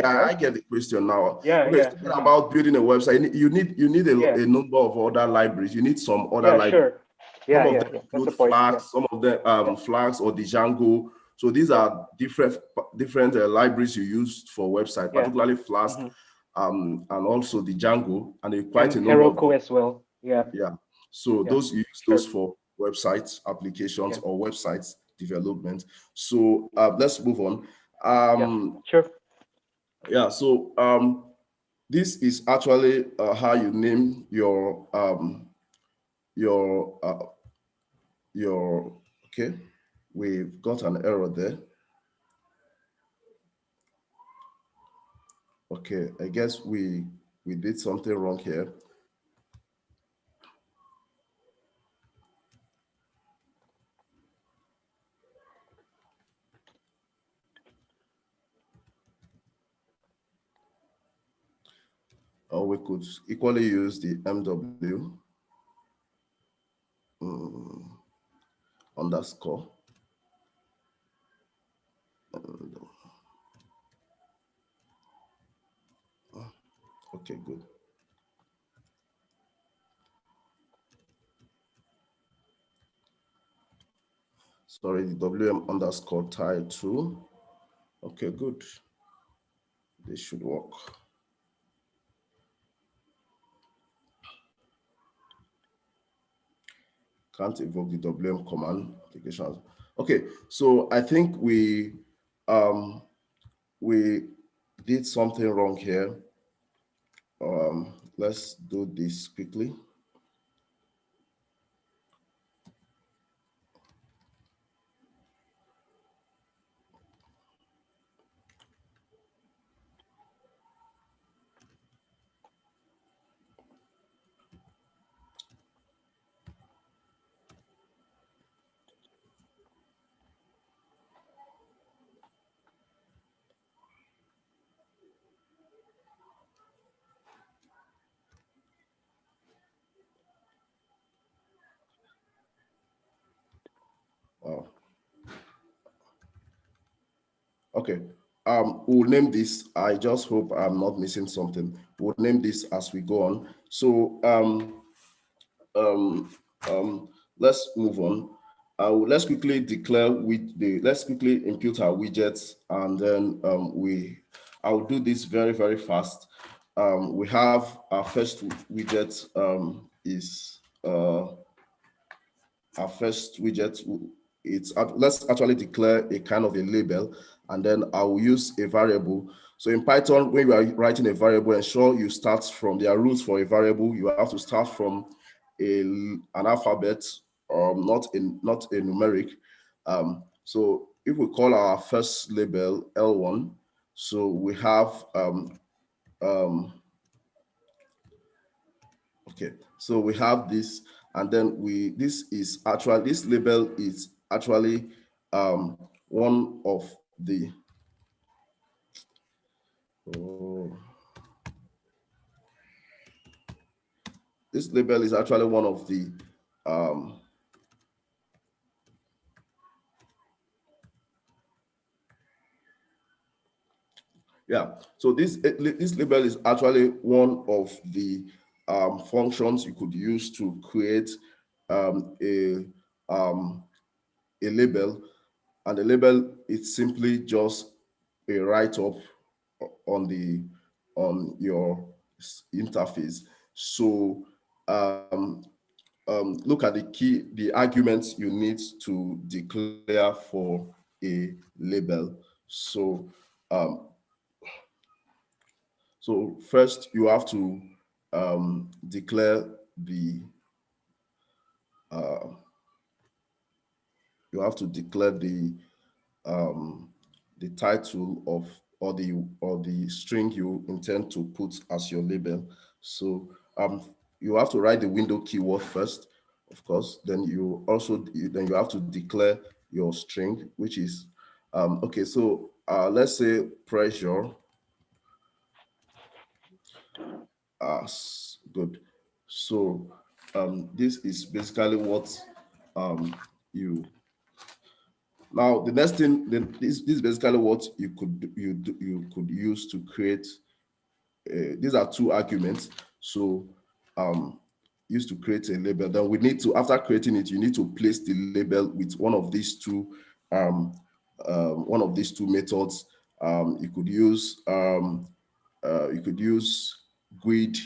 I get the question now. Yeah, okay, talking about building a website, you need a number of other libraries. You need some other libraries. Sure. Some of them include Flags, some of them Flags or Django. So these are different libraries you use for website, particularly Flask, and also the Django, and quite a number Heroku as well. Yeah. So those you use those for website applications or websites development. So let's move on. Sure. Yeah. So this is actually how you name your okay. We've got an error there. Okay, I guess we did something wrong here. Or we could equally use the MW underscore. Okay, good. Sorry, the WM underscore tile 2. Okay, good. This should work. Can't evoke the WM command applications. Okay, so I think we did something wrong here. Let's do this quickly. Wow. Okay, we'll name this. I just hope I'm not missing something. We'll name this as we go on. So let's move on. Let's quickly declare let's quickly impute our widgets, and then I'll do this very, very fast. We have our first widget is our first widget. Let's actually declare a kind of a label, and then I will use a variable. So in Python, when you are writing a variable, ensure you start from, there are rules for a variable. You have to start from an alphabet, not a numeric. So if we call our first label L1, so we have okay, so we have this, and then this label is actually one of the this label is actually one of the Yeah, so this label is actually one of the functions you could use to create a label, and the label is simply just a write-up on your interface. So look at the arguments you need to declare for a label. So first you have to declare the uh, you have to declare the title of or the string you intend to put as your label. So you have to write the window keyword first, of course. Then you have to declare your string, which is okay. So let's say pressure. Good. So this is basically what you. Now the next thing, this is basically what you could use to create. These are two arguments. So used to create a label. Then we need to, after creating it, you need to place the label with one of these two methods. You could use grid.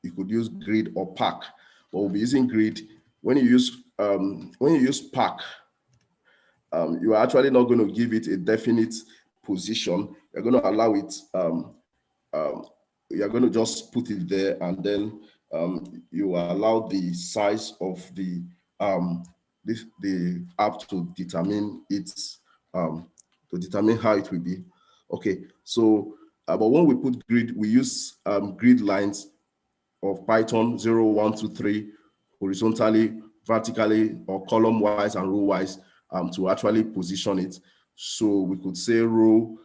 You could use grid or pack. But we'll be using grid. When you use pack, you are actually not going to give it a definite position. You're going to allow it. You're going to just put it there, and then you allow the size of the app to determine how it will be. Okay, so but when we put grid, we use grid lines of Python 0, 1, 2, 3, horizontally, vertically, or column wise and row wise to actually position it. So we could say row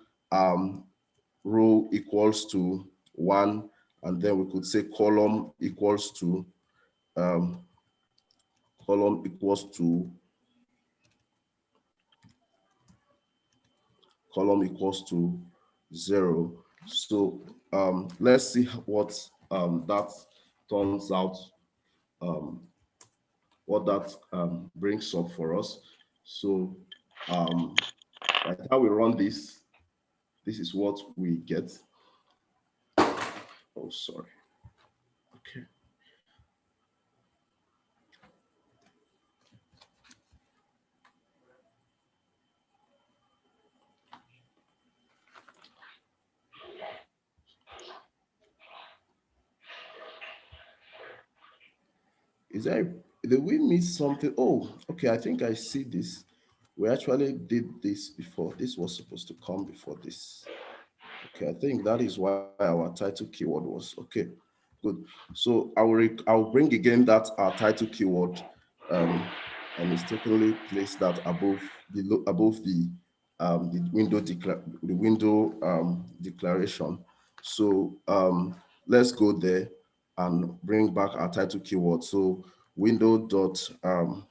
equals to 1, and then we could say column equals to 0. So let's see what that turns out, what that brings up for us. So by the time we run this is what we get. Oh, sorry. Okay. Did we miss something? Oh, okay, I think I see this. We actually did this before. This was supposed to come before this. Okay, I think that is why our title keyword was, okay, good. So I'll bring again that our title keyword and mistakenly place that above the window declaration. So let's go there and bring back our title keyword. So window.title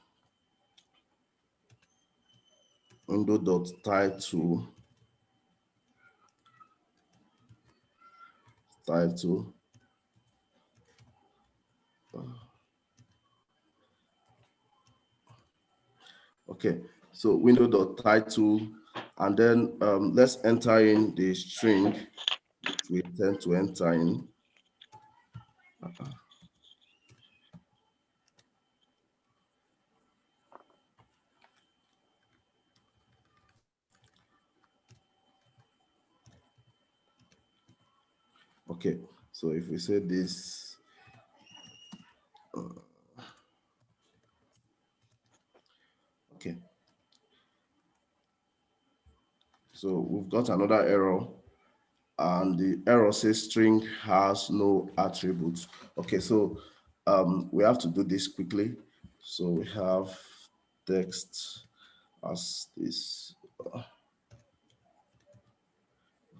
title. Okay, so window.title, and then let's enter in the string which we intend to enter in. Okay, so if we say this, okay. So we've got another error, and the error says string has no attributes. Okay, so we have to do this quickly. So we have text as this.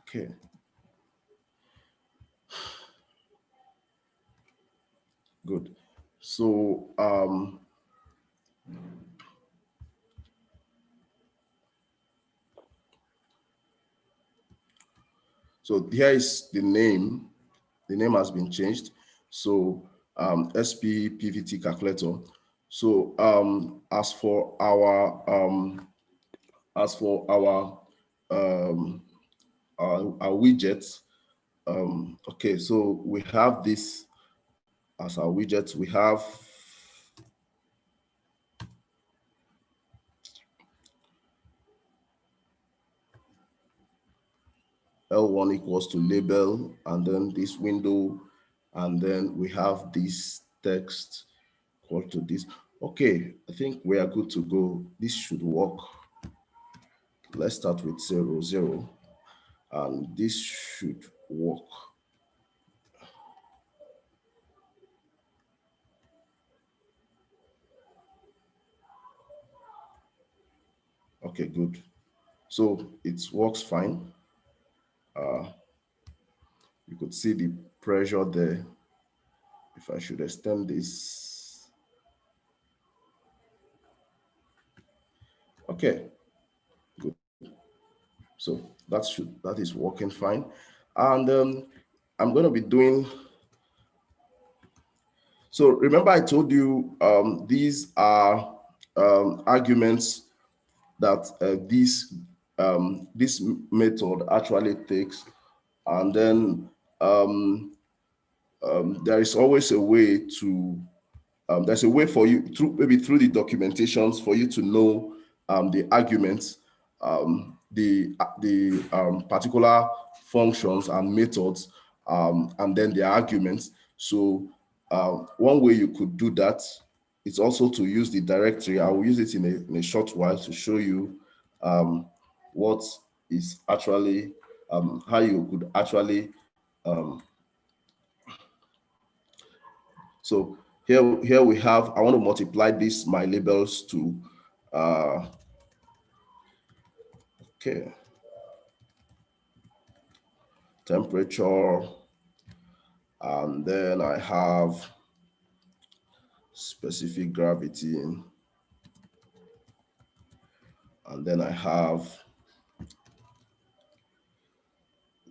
Okay. Good. So So here is the name. The name has been changed. So SPEPHC calculator. So as for our widgets, okay, so we have this as our widgets. We have L1 equals to label, and then this window, and then we have this text equal to this. Okay, I think we are good to go. This should work. Let's start with 0, 0, and this should work. Okay, good. So it works fine. You could see the pressure there. If I should extend this. Okay, good. So that is working fine. And I'm going to be doing. So remember I told you these are arguments that this method actually takes, and then there is always a way to there's a way for you maybe through the documentations for you to know the arguments, the particular functions and methods, and then the arguments. So one way you could do that is also to use the directory. I will use it in a short while to show you what is actually how you could actually so here we have, I want to multiply this, my labels to, okay, temperature, and then I have specific gravity, and then I have,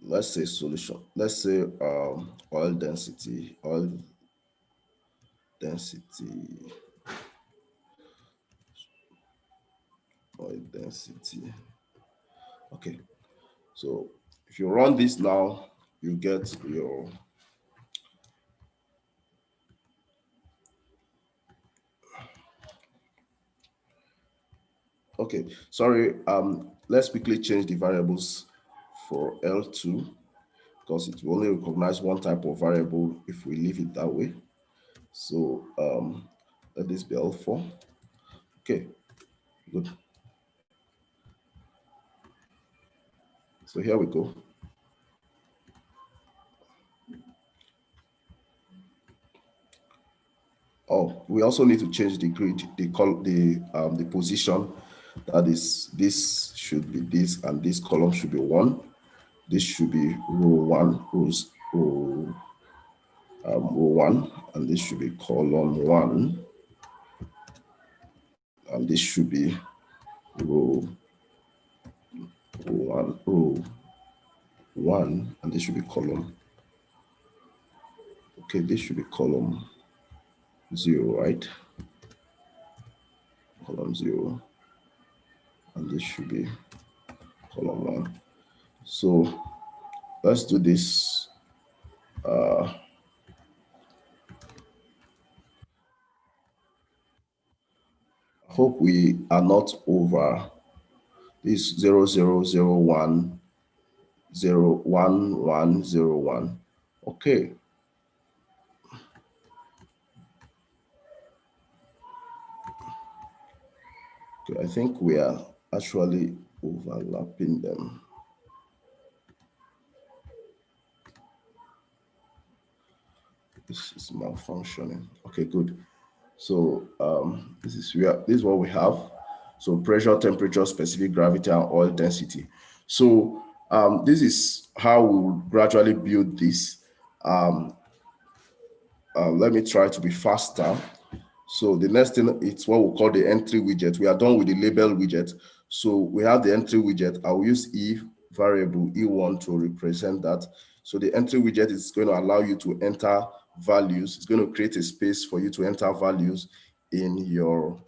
let's say solution, let's say oil density, Okay, so if you run this now, you get your okay, sorry, let's quickly change the variables for L2 because it will only recognize one type of variable if we leave it that way. So let this be L4. Okay, good. So here we go. Oh, we also need to change the grid, the position. That is, this should be this, and this column should be 1. This should be row 1, and this should be column 1, and this should be row 1, and this should be column. Okay, this should be column 0, right? Column 0, and this should be column 1. So let's do this. Hope we are not over this 0001 01101. Okay. Okay, I think we are actually overlapping them. This is malfunctioning. Okay, good. So this is what we have. So pressure, temperature, specific gravity, and oil density. So this is how we will gradually build this. Let me try to be faster. So the next thing, it's what we call the entry widget. We are done with the label widget. So we have the entry widget. I will use if variable E1 to represent that. So the entry widget is going to allow you to enter values. It's going to create a space for you to enter values in your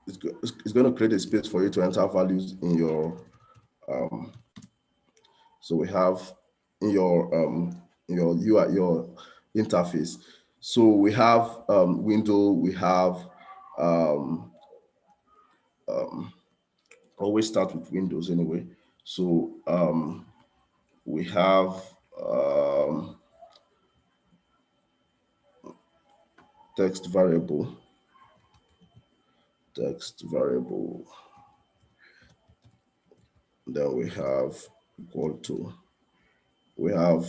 it's going to create a space for you to enter values in your so we have in your UI, your interface. So we have window, we have always start with Windows anyway. So we have text variable. Then we have equal to. We have,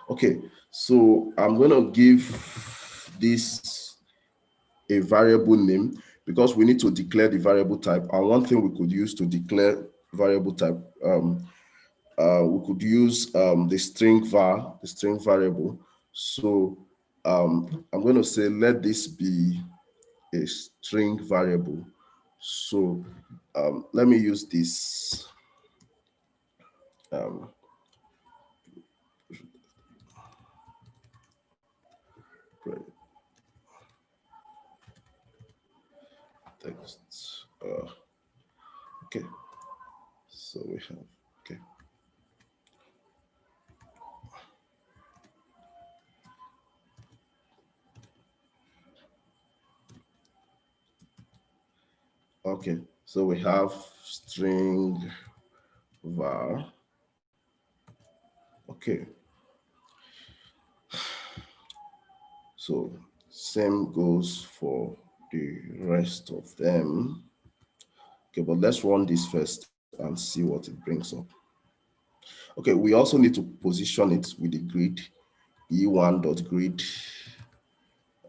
okay, so I'm going to give this a variable name because we need to declare the variable type. And one thing we could use to declare variable type, we could use the string var, the string variable. So I'm going to say, let this be a string variable. So let me use this. Text. Okay. So we have, okay. Okay, so we have string var. Okay. So same goes for the rest of them. Okay, but let's run this first and see what it brings up. Okay, we also need to position it with the grid, e1.grid,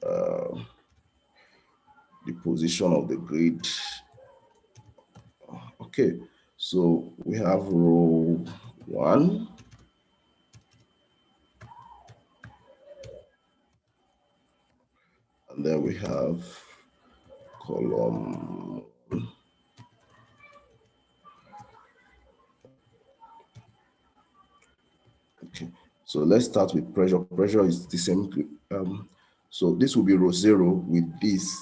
the position of the grid. Okay, so we have row 1. And then we have column. Okay, so let's start with pressure. Pressure is the same. So this will be row 0 with this,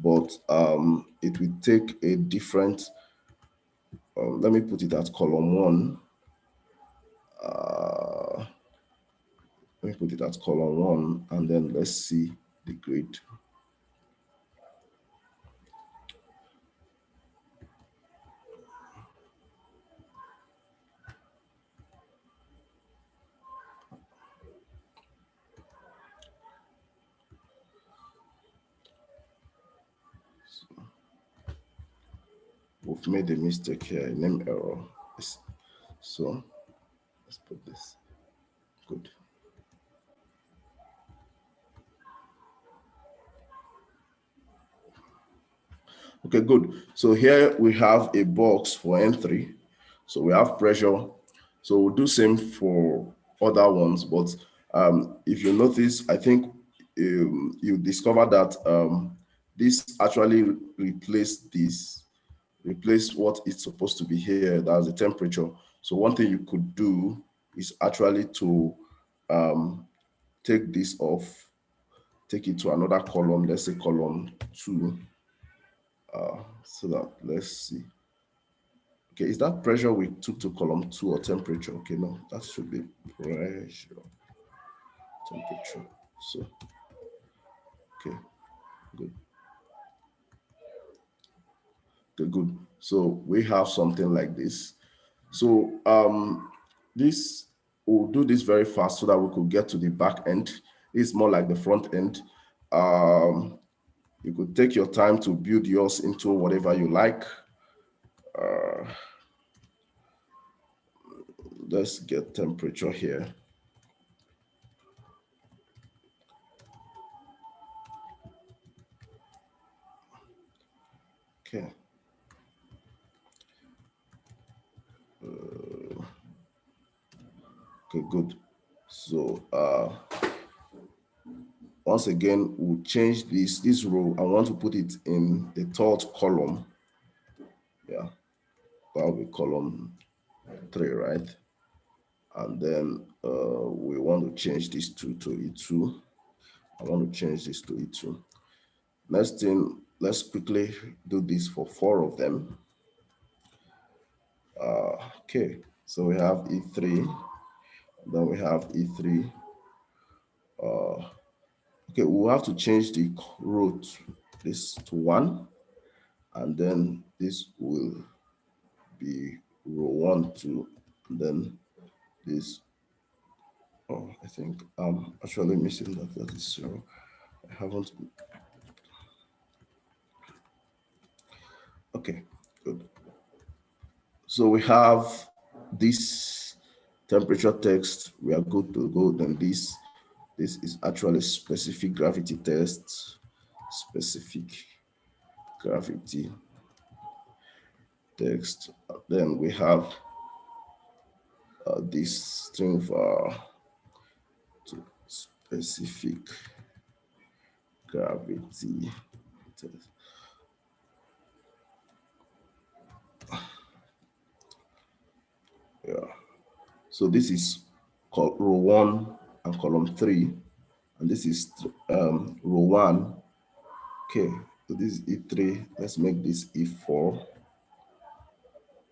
but it will take a different. Let me put it at column 1. Let me put it at column 1, and then let's see the grid. We've made a mistake here, a name error. So let's put this. Good. Okay, good. So here we have a box for N3. So we have pressure. So we'll do same for other ones. But if you notice, I think you discover that this actually replaced what is supposed to be here. That's the temperature. So one thing you could do is actually to take this off, take it to another column, let's say column 2. So that, let's see. Okay, is that pressure we took to column 2 or temperature? Okay, no, that should be pressure, temperature. So, okay, good. Okay, good. So we have something like this. So we'll do this very fast so that we could get to the back end. It's more like the front end. You could take your time to build yours into whatever you like. Let's get temperature here. Okay. Okay, good. So, once again, we'll change this row. I want to put it in the third column. Yeah, that will be column 3, right? And then we want to change this to E2. I want to change this to E2. Next thing, let's quickly do this for 4 of them. Okay, so we have E3, then we have E3. Okay, we'll have to change the row this to 1, and then this will be row 1, 2, and then this. Oh, I think I'm actually missing that. That is 0. I haven't. Okay, good. So we have this temperature text. We are good to go. Then this is actually specific gravity test. Specific gravity text. Then we have this string for to specific gravity test. Yeah. So this is row 1 and column 3, and this is row 1. Okay, so this is E3. Let's make this E4,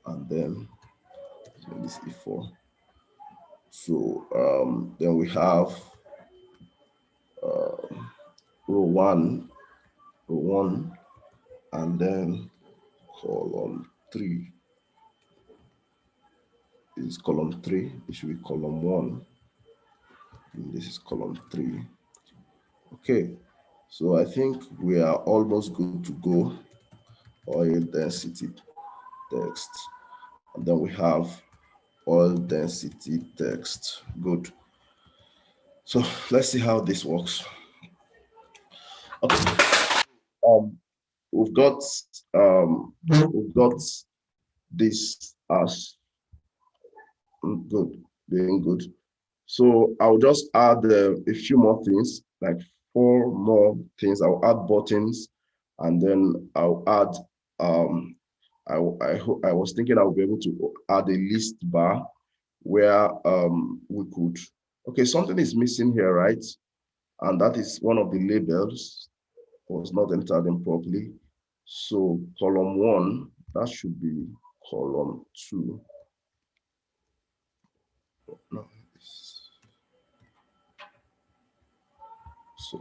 and then let's make this E4. So then we have row 1, and then column 3. This is column 3. It should be column 1. And this is column 3. Okay, so I think we are almost good to go. Oil density text, and then we have oil density text. Good. So let's see how this works. Okay. We've got this as good, being good. So I'll just add a few more things, like 4 more things. I'll add buttons, and then I'll add I was thinking I'll be able to add a list bar where we could. Okay, something is missing here, right? And that is one of the labels was not entered in properly. So column 1, that should be column 2. No. So.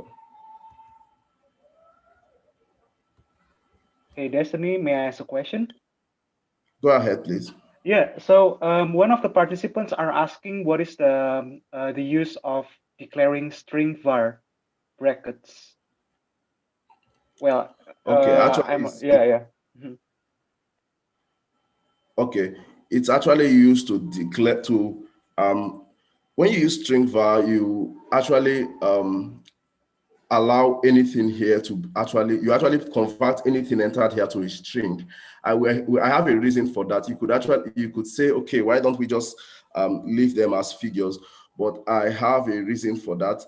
Hey, Destiny, may I ask a question? Go ahead, please. Yeah, so one of the participants are asking what is the use of declaring string var brackets. Well, okay, actually, yeah. Mm-hmm. Okay, it's actually used to declare when you use string var, you actually allow anything here to actually convert anything entered here to a string. I have a reason for that. You could say, okay, why don't we just leave them as figures? But I have a reason for that.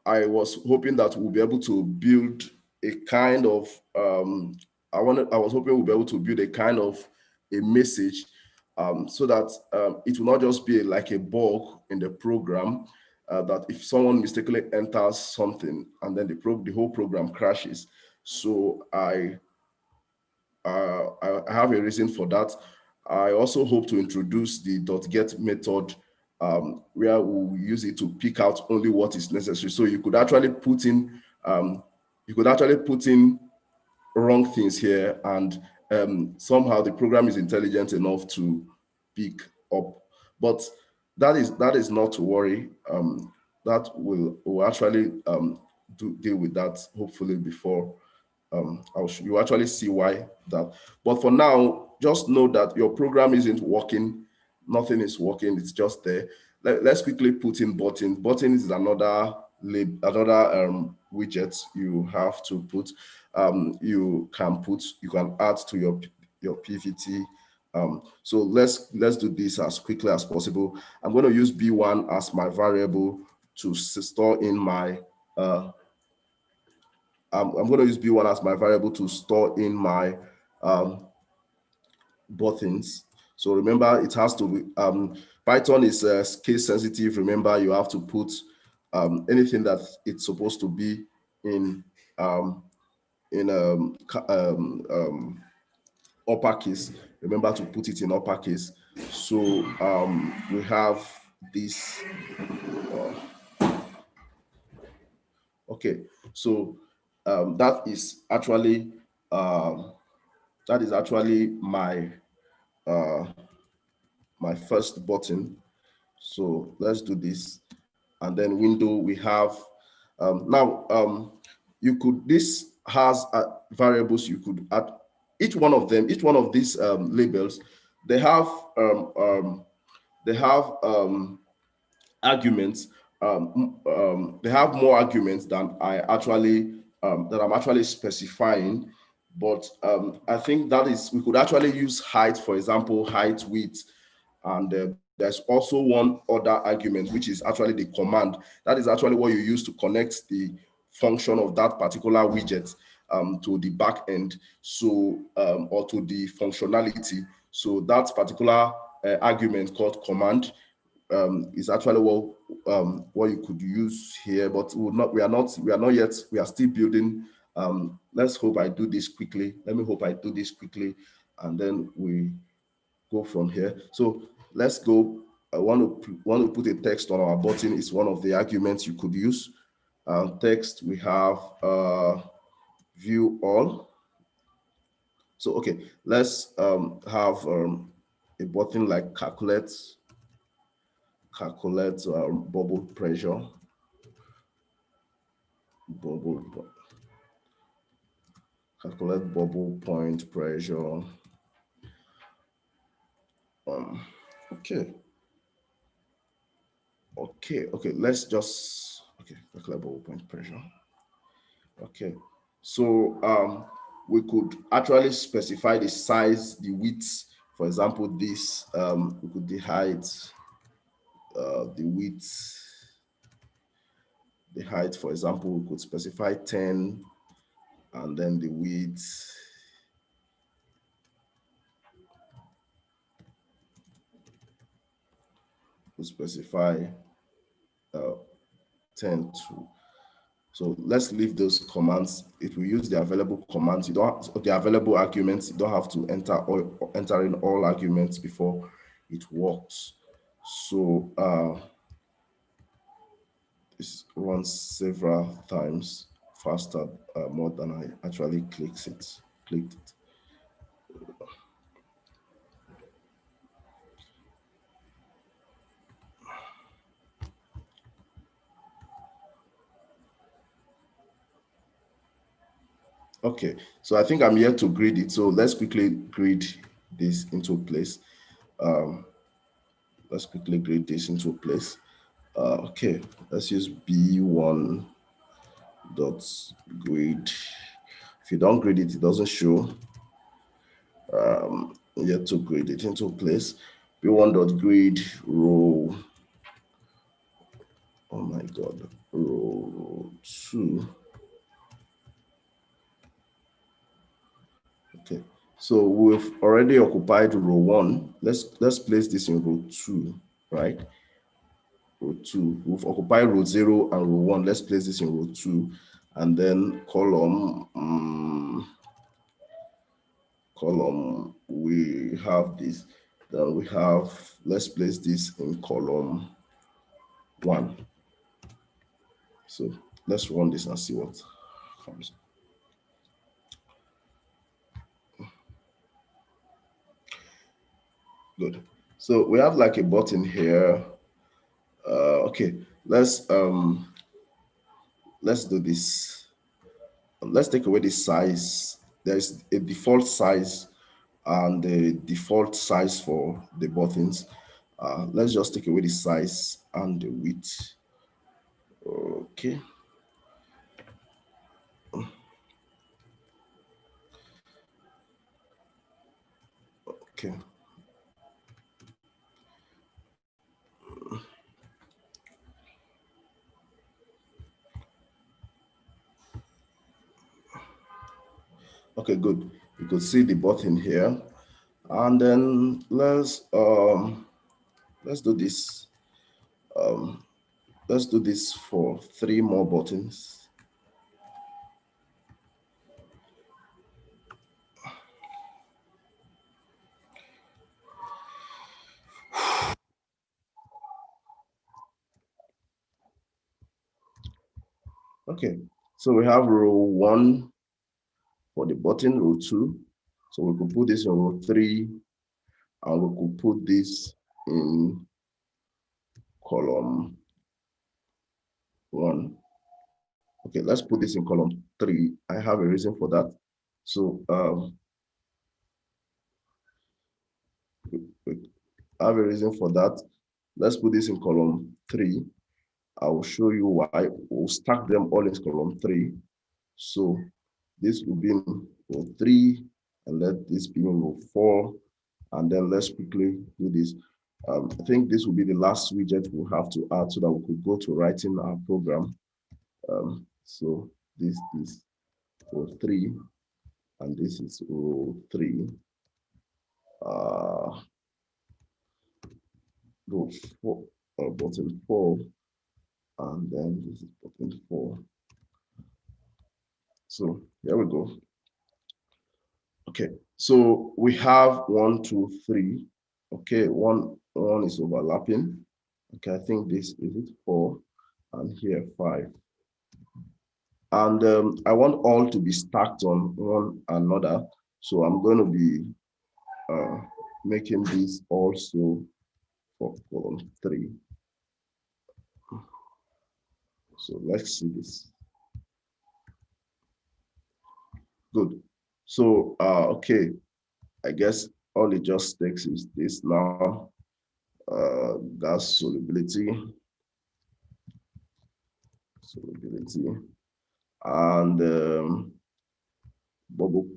I was hoping that we'll be able to build a kind of I was hoping we'll be able to build a kind of a message so that it will not just be like a bug in the program, that if someone mistakenly enters something and then the whole program crashes. So I have a reason for that. I also hope to introduce the .get method where we'll use it to pick out only what is necessary. So you could actually put in wrong things here, and somehow the program is intelligent enough to pick up. But that is not to worry. That will actually deal with that hopefully before you actually see why that. But for now, just know that your program isn't working. Nothing is working. It's just there. Let's quickly put in buttons. Buttons is another widget you have to put. You can add to your PVT. So let's do this as quickly as possible. I'm going to use B1 as my variable to store in my, I'm going to use B1 as my variable to store in my buttons. So remember, it has to be, Python is case sensitive. Remember, you have to put anything that it's supposed to be in uppercase. Remember to put it in uppercase. So we have this. Okay, so that is actually my my first button. So let's do this, and then window we have you could, this has variables you could add. Each one of them, each one of these labels, they have arguments. They have more arguments than I'm actually specifying. But I think that is, we could actually use height, for example, height, width, and there's also one other argument, which is actually the command. That is actually what you use to connect the function of that particular widget to the back end, so or to the functionality. So that particular argument called command is actually what you could use here, but we are not yet, we are still building. Let's hope I do this quickly. Let me hope I do this quickly, and then we go from here. So let's go. I want to put a text on our button. It's one of the arguments you could use. Text, we have view all. So okay, let's have a button like calculate bubble pressure. Calculate bubble point pressure. Okay, let's just, calculate bubble point pressure. Okay, so we could actually specify the size, the width. For example, this, we could the height, the width, for example, we could specify 10, and then the width. We specify 10 to. So let's leave those commands. If we use the available commands, you don't have the available arguments. You don't have to enter in all arguments before it works. So this runs several times faster, more than I actually clicked it. Okay, so I think I'm here to grid it. So let's quickly grid this into place. Let's quickly grid this into place. Okay, let's use B1 dot grid. If you don't grid it, it doesn't show. You have to grid it into place. B1 dot grid row. Oh my God, row 2. Okay, so we've already occupied row 1. Let's place this in row 2, right? Row 2. We've occupied row 0 and row 1. Let's place this in row 2, and then column. We have this. Then we have. Let's place this in column 1. So let's run this and see what comes. Good. So we have like a button here. Okay, let's do this. Let's take away the size. There's a default size and the default size for the buttons. Let's just take away the size and the width. Okay. Okay. Okay, good. You could see the button here. And then let's do this. Let's do this for 3 more buttons. Okay, so we have row 1 for the button, row 2. So we could put this in row 3, and we could put this in column 1. Okay, let's put this in column 3. I have a reason for that. So I have a reason for that. Let's put this in column 3. I will show you why. We'll stack them all in column 3. So this will be in row 3, and let this be in row 4. And then let's quickly do this. I think this will be the last widget we'll have to add so that we could go to writing our program. So this is row 3, and this is row 3. Row 4, button 4, and then this is button 4. So here we go. Okay, so we have 1, 2, 3. Okay, one is overlapping. Okay, I think this is it 4, and here 5. And I want all to be stacked on one another. So I'm going to be making this also for column 3. So let's see this. Good. So, okay, I guess all it just takes is this now, gas solubility, and bubble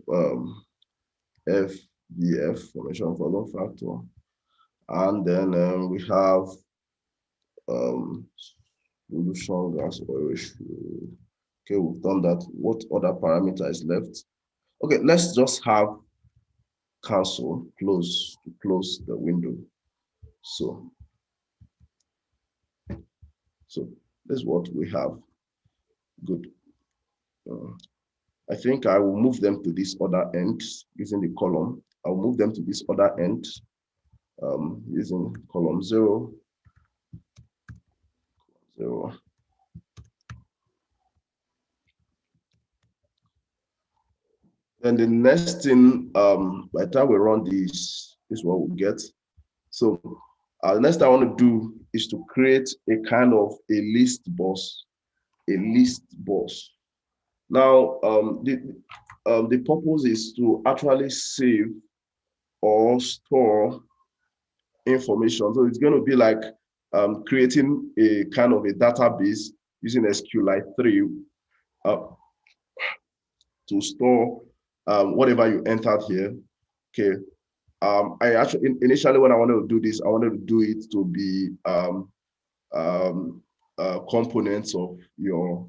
FBF, formation volume factor. And then we have solution gas oil ratio. Okay, we've done that. What other parameter is left? Okay, let's just have cancel, close the window. So this is what we have. Good. I think I will move them to this other end using the column. I'll move them to this other end using column 0, 0. Then the next thing, by the time we run this is what we'll get. So the next thing I want to do is to create a kind of a list bus, Now, the purpose is to actually save or store information. So it's going to be like creating a kind of a database using SQLite 3 to store whatever you entered here. Okay. I actually initially when I wanted to do this, I wanted to do it to be components of your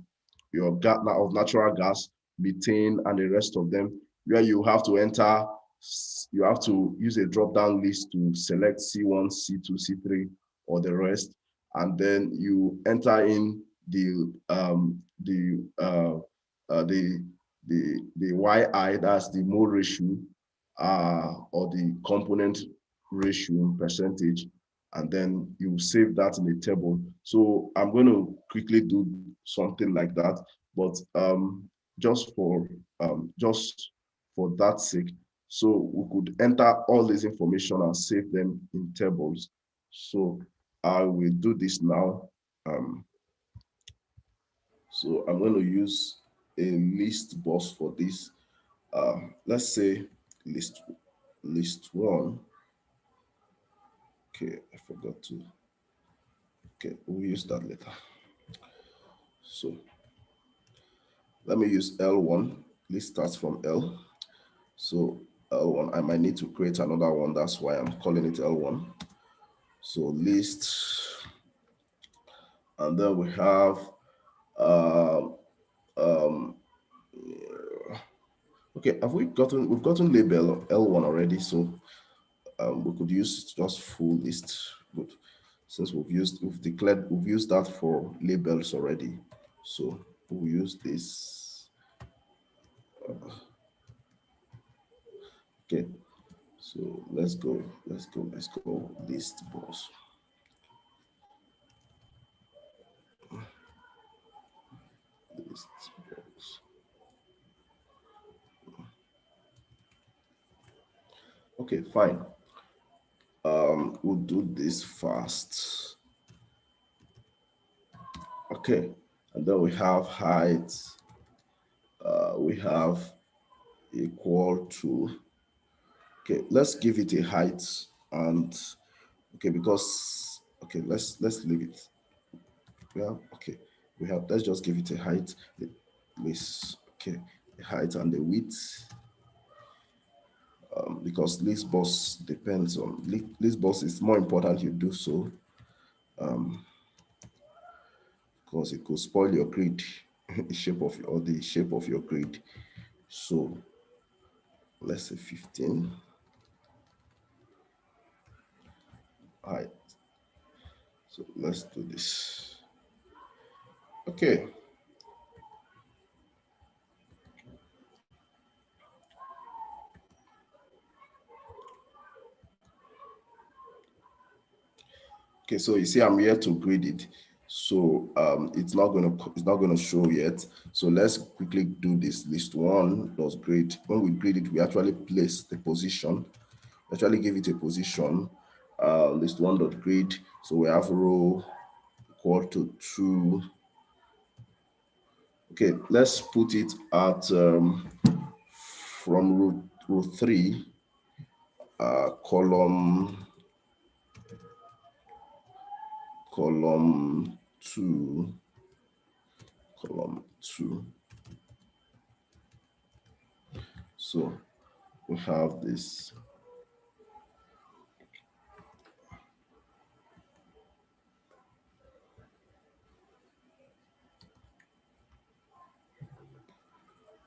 gas of natural gas, methane, and the rest of them, where you have to enter, you have to use a drop-down list to select C1, C2, C3, or the rest, and then you enter in the YI, that's the mole ratio, or the component ratio percentage, and then you save that in a table. So I'm going to quickly do something like that, but just for that sake, so we could enter all this information and save them in tables. So I will do this now. So I'm going to use a list bus for this. Let's say list 1. Okay, I forgot to. Okay, we'll use that later. So let me use L1. List starts from L. So L1, I might need to create another one. That's why I'm calling it L1. So list, and then we have Okay, we've gotten label L1 already, so we could use just full list. Good. Since we've used that for labels already. So we'll use this. Okay. So let's go list boss. List boss. Okay, fine. We'll do this fast. Okay, and then we have height. We have equal to. Okay, let's give it a height and okay, because okay, let's leave it. Yeah, okay. Let's just give it a height. This okay, the height and the width. Because list boss depends on list boss is more important you do so. Because it could spoil your grid, the shape of your grid. So let's say 15. All right. So let's do this. Okay. Okay, so you see, I'm here to grid it. So it's not gonna show yet. So let's quickly do this. List one does grid. When we grid it, we actually place the position. Actually give it a position. List one dot grid. So we have row equal to 2. Okay, let's put it at from row 3, column 2, column 2. So we have this.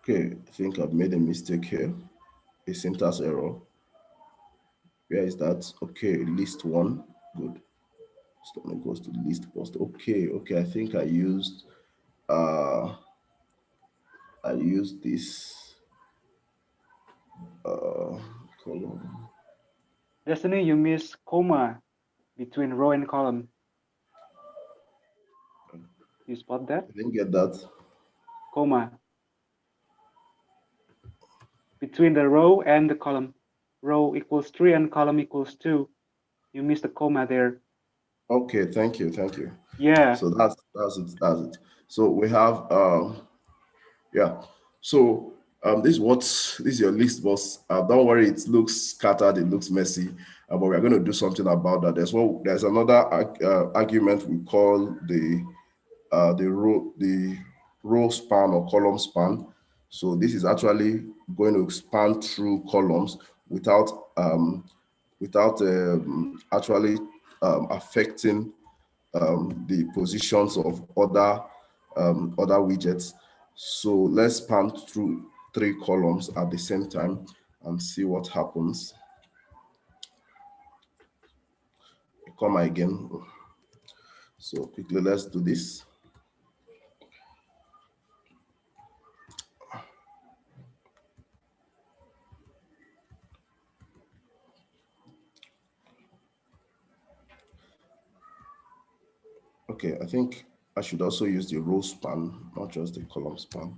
Okay, I think I've made a mistake here, a syntax error. Where is that? Okay, list one, good. So it goes to list post. Okay, I think I used this column. Destiny, you miss comma between row and column. You spot that? I didn't get that. Comma. Between the row and the column. Row equals 3 and column equals 2. You missed the comma there. Okay, thank you. Yeah. So that's it. So we have yeah. So this is your list, boss. Don't worry, it looks scattered, it looks messy, but we're going to do something about that. There's another argument we call the row span or column span. So this is actually going to span through columns without actually affecting the positions of other widgets. So let's span through 3 columns at the same time and see what happens. Comma again. So quickly, let's do this. Okay, I think I should also use the row span, not just the column span.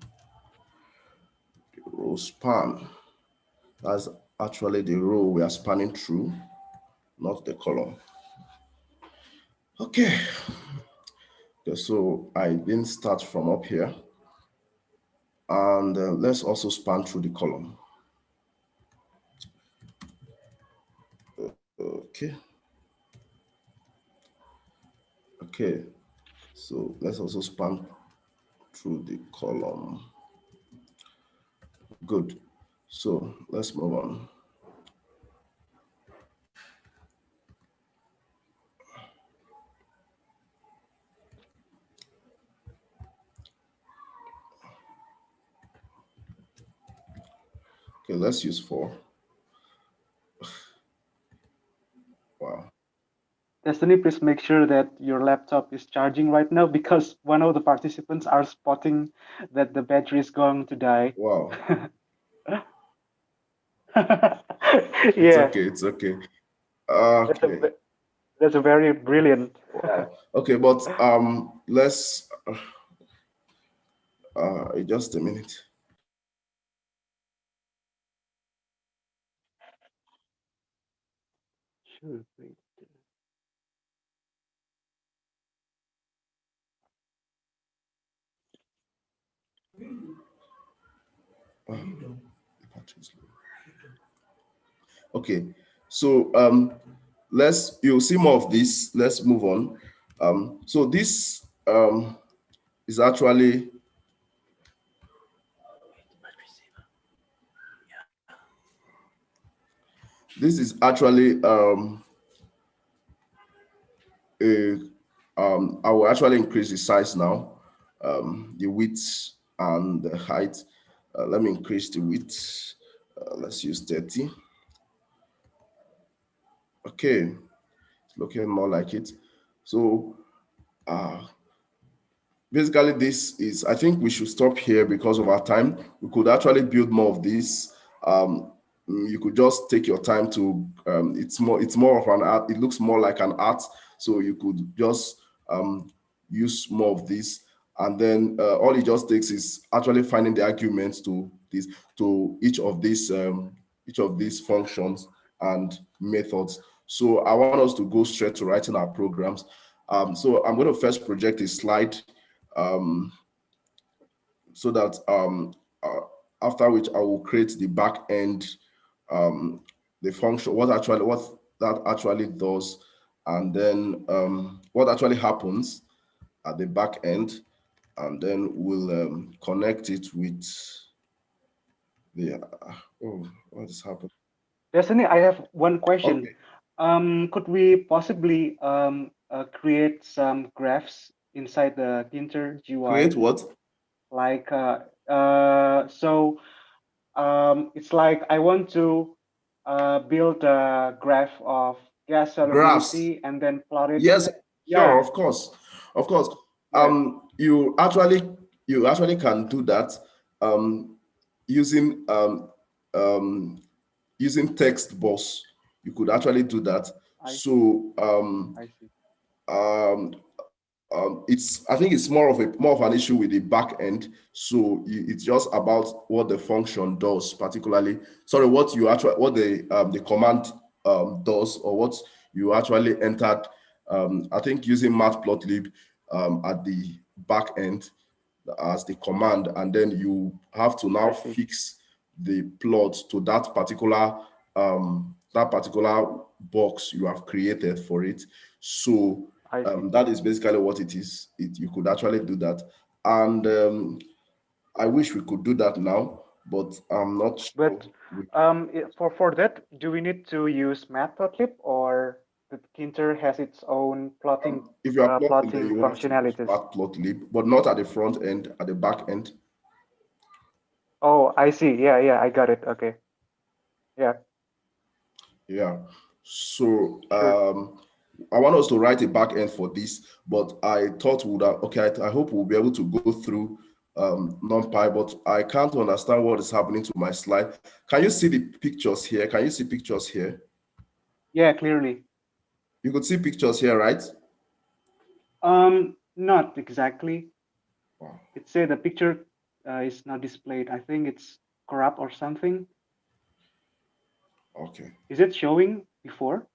The row span, that's actually the row we are spanning through, not the column. Okay, so I didn't start from up here. And let's also span through the column. Okay. Okay, so let's also span through the column. Good. So let's move on. Okay, let's use 4. Wow. Destiny, please make sure that your laptop is charging right now, because one of the participants are spotting that the battery is going to die. Wow. Yeah. It's okay. It's okay. Okay. That's a very brilliant. Wow. Okay, but let's just a minute. Sure. Wait. Okay, so you'll see more of this. Let's move on. So this is actually I will actually increase the size now, the width and the height. Let me increase the width. Let's use 30. Okay, it's looking more like it. So basically this is, I think we should stop here because of our time. We could actually build more of this. You could just take your time to, it's more of an art. It looks more like an art. So you could just use more of this. And then all it just takes is actually finding the arguments to each of these functions and methods. So I want us to go straight to writing our programs. So I'm going to first project a slide so that after which I will create the back end, the function, what that actually does, and then what actually happens at the back end, and then we'll connect it with the what is happening? Destiny, I have one question. Okay. Could we possibly create some graphs inside the Tkinter GUI? Create what? Like it's like I want to build a graph of gas solubility and then plot it. Yes, Yeah. sure, of course, of course. Yeah. You actually can do that using using text box. You could actually do that. I So see. I think it's more of an issue with the back end. So it's just about what the function does, particularly. Sorry, what the command does, or what you actually entered. I think using matplotlib at the back end as the command, and then you have to now fix the plot to that particular box you have created for it. So that is basically what it is. You could actually do that, and I wish we could do that now, but I'm not sure. But for that, do we need to use matplotlib, or the Tkinter has its own plotting if you are plotting, plotting then you have to use functionalities? matplotlib, but not at the front end, at the back end. Oh, I see. Yeah, I got it. Okay. Yeah. Yeah. So I want us to write a back end for this, but I thought I hope we'll be able to go through NumPy, but I can't understand what is happening to my slide. Can you see the pictures here? Can you see pictures here? Yeah, clearly. You could see pictures here, right? Not exactly. Wow. It said the picture is not displayed. I think it's corrupt or something. Okay. Is it showing before?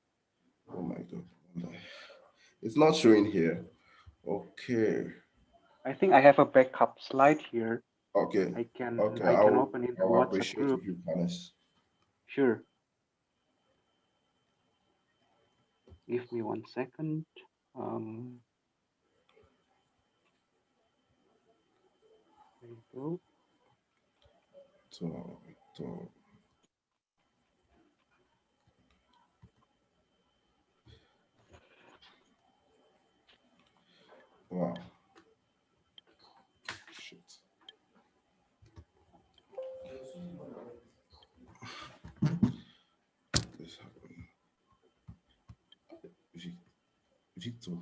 Oh my God. It's not showing here. Okay. I think I have a backup slide here. Okay. I can open it in I'll WhatsApp appreciate group. if you can. Sure. Give me 1 second. There you go. Wow. Shit. Victor.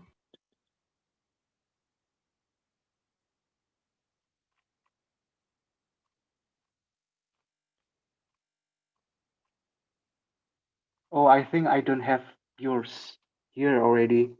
Oh, I think I don't have yours here already.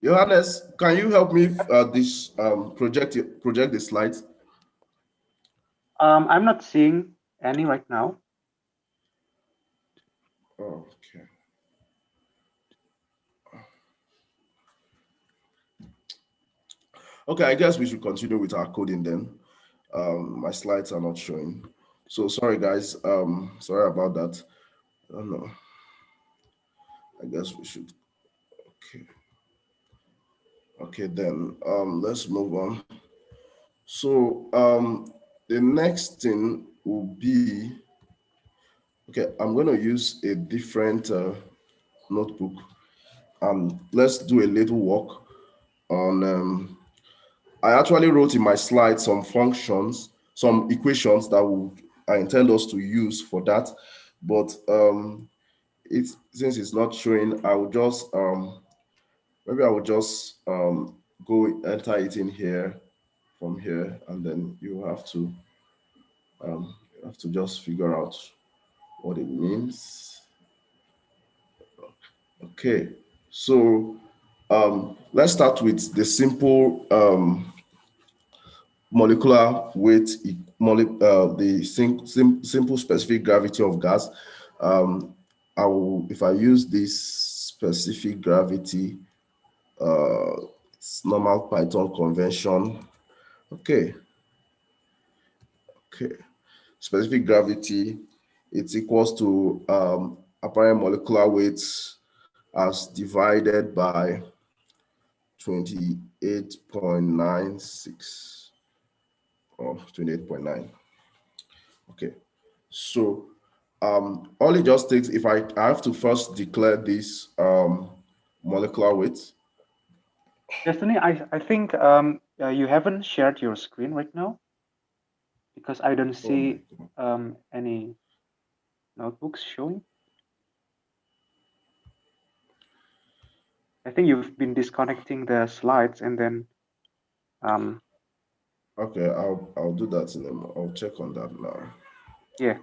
Johannes, can you help me this project the slides? I'm not seeing any right now. Okay. Okay, I guess we should continue with our coding then. My slides are not showing. So sorry guys, sorry about that. I don't know. I guess we should, okay. Okay, then let's move on. So the next thing will be, okay, I'm going to use a different notebook, and let's do a little work on, I actually wrote in my slides some functions, some equations that I intend us to use for that, but since it's not showing, I will just, maybe I will just go enter it in here, from here, and then you have to just figure out what it means. Okay, so let's start with the simple molecular weight, the simple specific gravity of gas. If I use this specific gravity, it's normal Python convention. Okay. Specific gravity, it's equals to apparent molecular weight as divided by 28.96 or 28.9. Okay, so all it just takes, if I have to first declare this molecular weight. Destiny, I think you haven't shared your screen right now, because I don't see any notebooks showing. I think you've been disconnecting the slides and then. Okay, I'll do that in a moment. I'll check on that now. Yeah.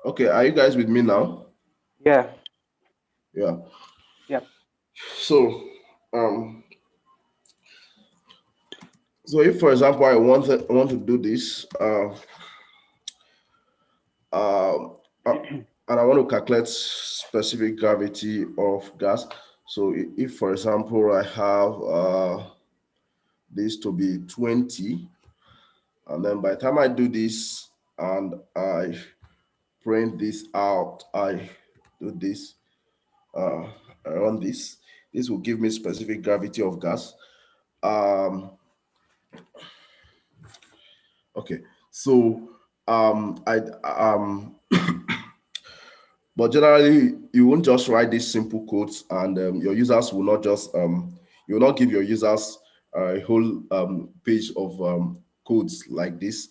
Okay, are you guys with me now? Yeah. Yeah. Yeah. So so if, for example, I want to do this, and I want to calculate specific gravity of gas. So if, for example, I have this to be 20, and then by the time I do this and I print this out, I do this, I run this will give me specific gravity of gas. Okay, so but generally you won't just write these simple codes, and your users will not just you will not give your users a whole page of codes like this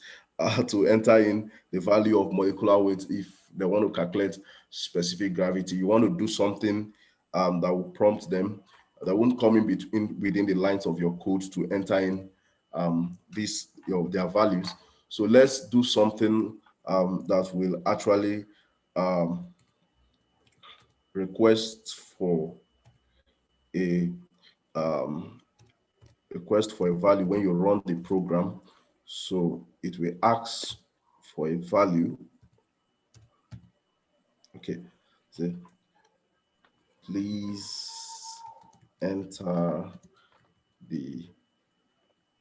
to enter in the value of molecular weight if they want to calculate specific gravity. You want to do something that will prompt them that won't come in between within the lines of your code to enter in their values. So let's do something that will actually request for a value when you run the program. So it will ask for a value. Okay, so please enter the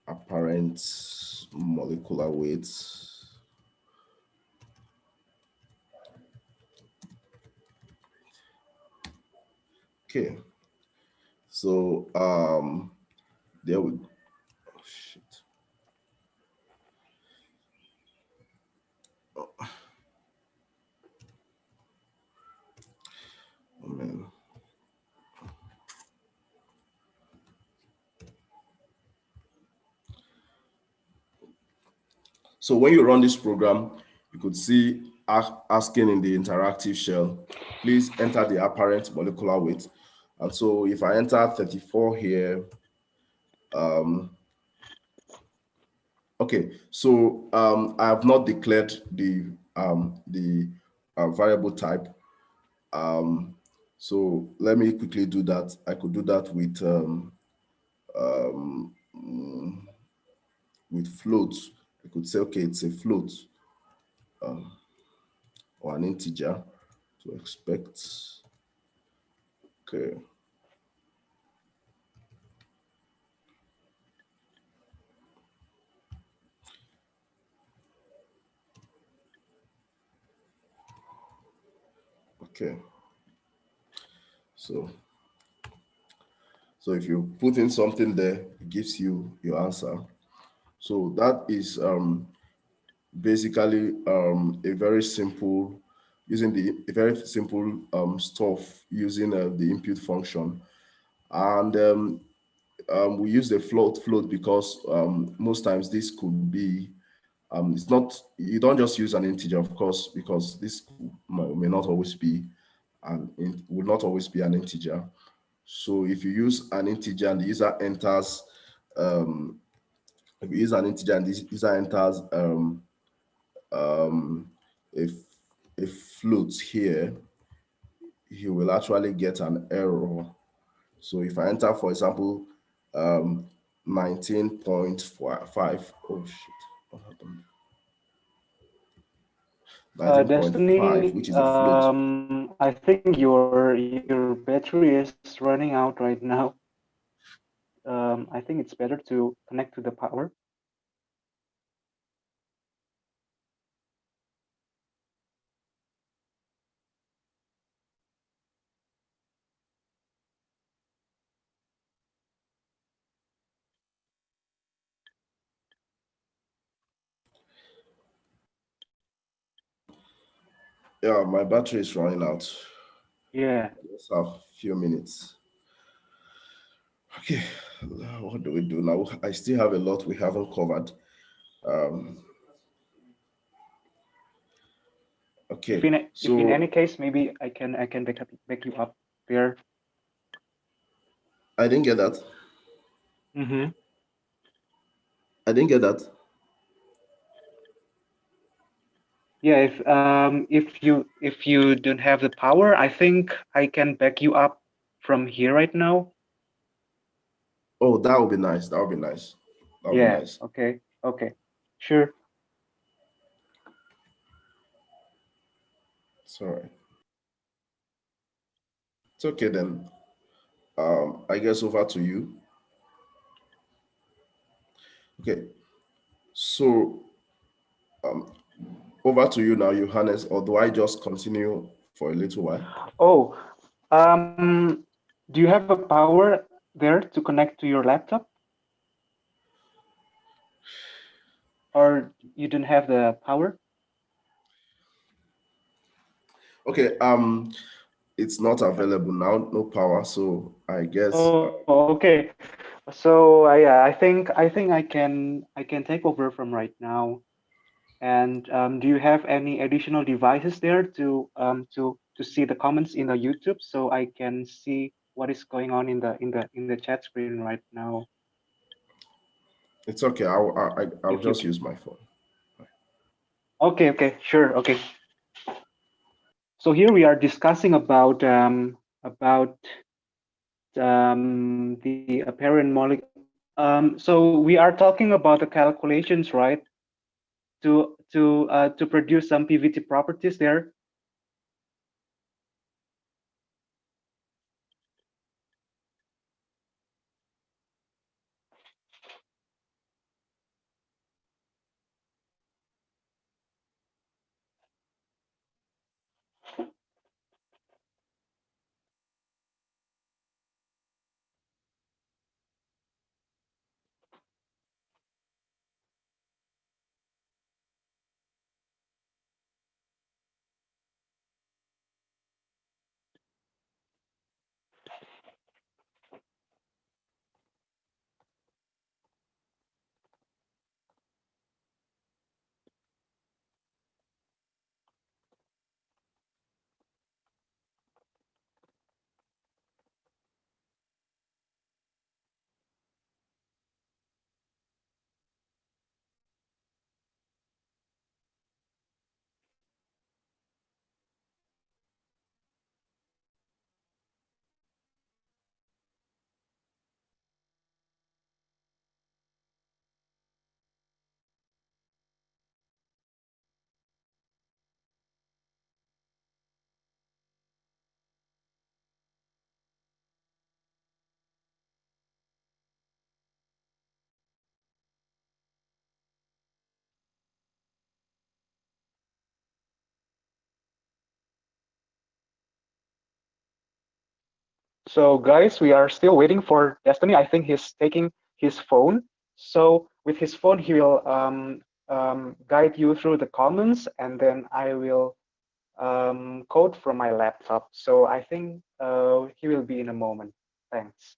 apparent molecular weight. Okay, so there we go. Oh, shit. Oh man. So when you run this program, you could see asking in the interactive shell, please enter the apparent molecular weight. And so if I enter 34 here, okay, so I have not declared the variable type. So let me quickly do that. I could do that with float. I could say, okay, it's a float or an integer to expect. Okay. Okay. So if you put in something there, it gives you your answer. So that is basically a very simple, a very simple stuff using the input function. And we use the float because most times this could be, it's not, you don't just use an integer, of course, because this may not always be, and it will not always be an integer. So if you use an integer and the user enters, if you use an integer and the user enters a float here, he will actually get an error. So if I enter, for example, 19.5, oh shit, what happened? 19.5, which is a float. I think your battery is running out right now. I think it's better to connect to the power. Yeah, my battery is running out. Yeah. Let's have a few minutes. Okay, what do we do now? I still have a lot we haven't covered. Okay. If in any case, maybe I can back you up there. I didn't get that. Mm-hmm. I didn't get that. Yeah, if you don't have the power, I think I can back you up from here right now. Oh, that would be nice. That would be nice. That would be nice. Okay. Okay. Sure. Sorry. It's okay then. I guess over to you. Okay. So over to you now, Johannes, or do I just continue for a little while? Oh, do you have a power there to connect to your laptop? Or you don't have the power? Okay, it's not available now, no power, so I guess. Oh, okay. So I think I can take over from right now. And do you have any additional devices there to see the comments in the YouTube so I can see what is going on in the chat screen right now. It's okay. I'll just use my phone. Okay, sure, okay. So here we are discussing about the apparent molecule. So we are talking about the calculations, right? To produce some PVT properties there. So guys, we are still waiting for Destiny. I think he's taking his phone. So with his phone, he will guide you through the comments, and then I will code from my laptop. So I think he will be in a moment. Thanks.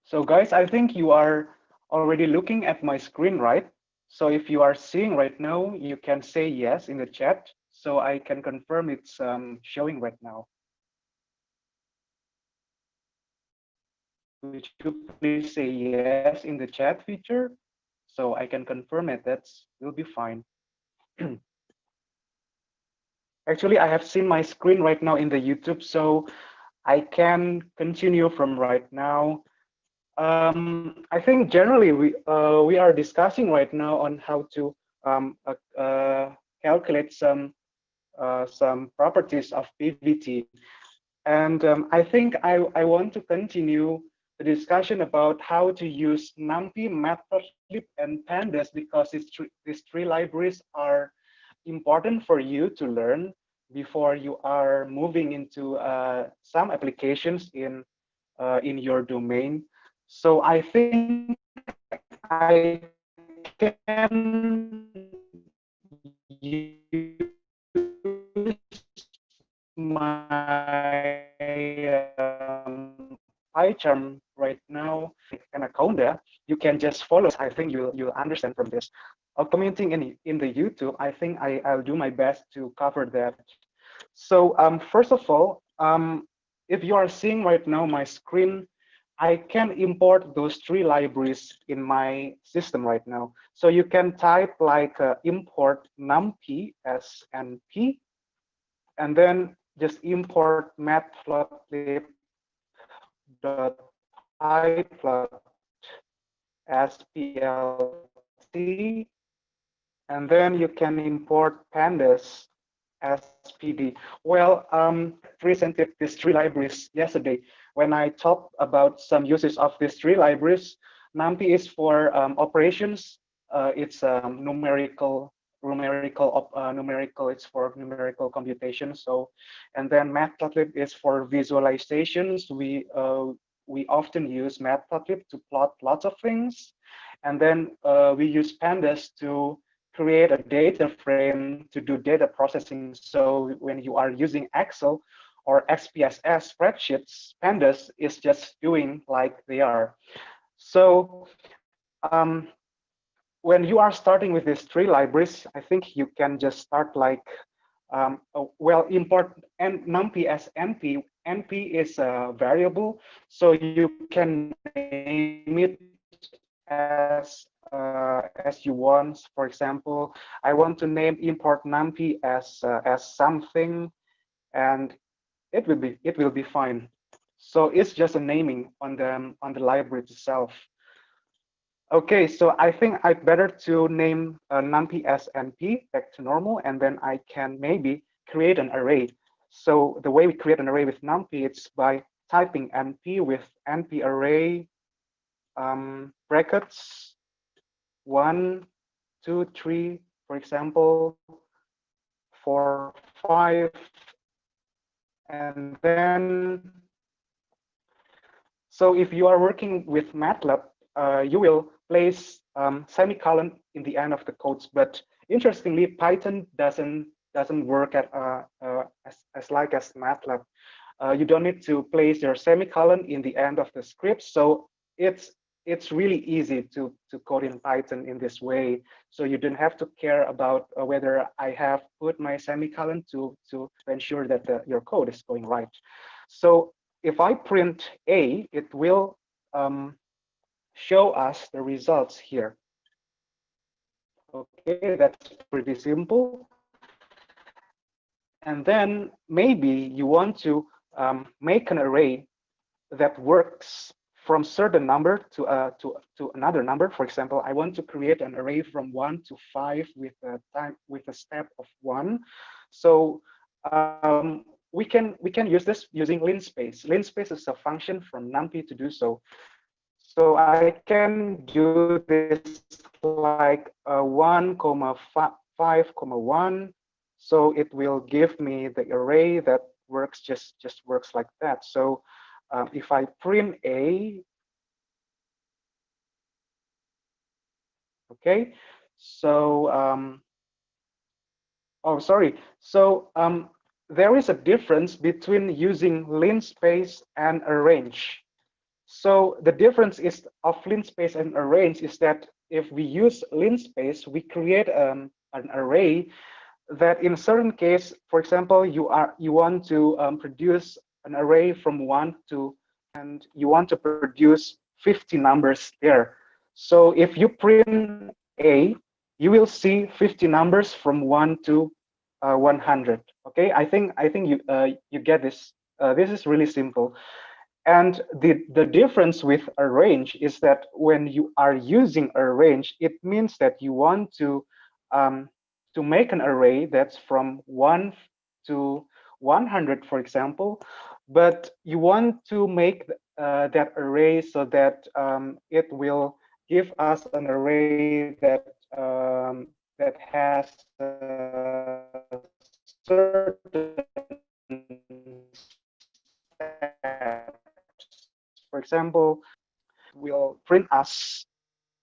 So guys, I think you are already looking at my screen, right? So if you are seeing right now, you can say yes in the chat, so I can confirm it's showing right now. Would you please say yes in the chat feature, so I can confirm it? That's will be fine. Actually, I have seen my screen right now in the YouTube, so I can continue from right now. I think generally we are discussing right now on how to calculate some properties of PVT, and I think I want to continue the discussion about how to use NumPy, Matplotlib, and Pandas because these three libraries are important for you to learn before you are moving into some applications in your domain. So I think I can use my PyCharm right now an account there. You can just follow. I think you'll understand from this. Commenting in the YouTube, I think I'll do my best to cover that. So first of all, if you are seeing right now my screen, I can import those three libraries in my system right now. So you can type like import numpy SNP, and then just import matplotlib.pyplot splc, and then you can import pandas as PD. Well, presented these three libraries yesterday. When I talked about some uses of these three libraries, NumPy is for operations. It's numerical. It's for numerical computation. So, and then Matplotlib is for visualizations. We often use Matplotlib to plot lots of things, and then we use pandas to create a data frame to do data processing. So when you are using Excel or SPSS spreadsheets, pandas is just doing like they are. So when you are starting with these three libraries, I think you can just start like, well, import NumPy as NP. NP is a variable, so you can name it as you want. For example, I want to name import NumPy as something, and it will be fine. So it's just a naming on the library itself. Okay, so I think I'd better to name NumPy as NP back to normal, and then I can maybe create an array. So the way we create an array with NumPy, it's by typing NP with NP array brackets 1, 2, 3, for example, 4, 5, and then, so if you are working with MATLAB, you will place semicolon in the end of the codes. But interestingly, Python doesn't work at as like as MATLAB. You don't need to place your semicolon in the end of the script, so it's really easy to code in Python in this way. So you don't have to care about whether I have put my semicolon to ensure that your code is going right. So if I print A, it will show us the results here. Okay, that's pretty simple. And then maybe you want to make an array that works from certain number to another number. For example, I want to create an array from 1 to 5 with a step of 1. So we can use this using linspace. Linspace is a function from NumPy to do so. So I can do this like 1, 5, 1. So it will give me the array that works just works like that. So if I print A, okay. So oh, sorry. So there is a difference between using linspace and arrange. So the difference is of linspace and arrange is that if we use linspace, we create an array that in certain case, for example, you want to produce an array from 1 to, and you want to produce 50 numbers there. So if you print A, you will see 50 numbers from 1 to 100. Okay, I think you get this. This is really simple. And the difference with arrange is that when you are using arrange, it means that you want to make an array that's from 1 to 100, for example, but you want to make that array so that it will give us an array that that has a certain for example, will print us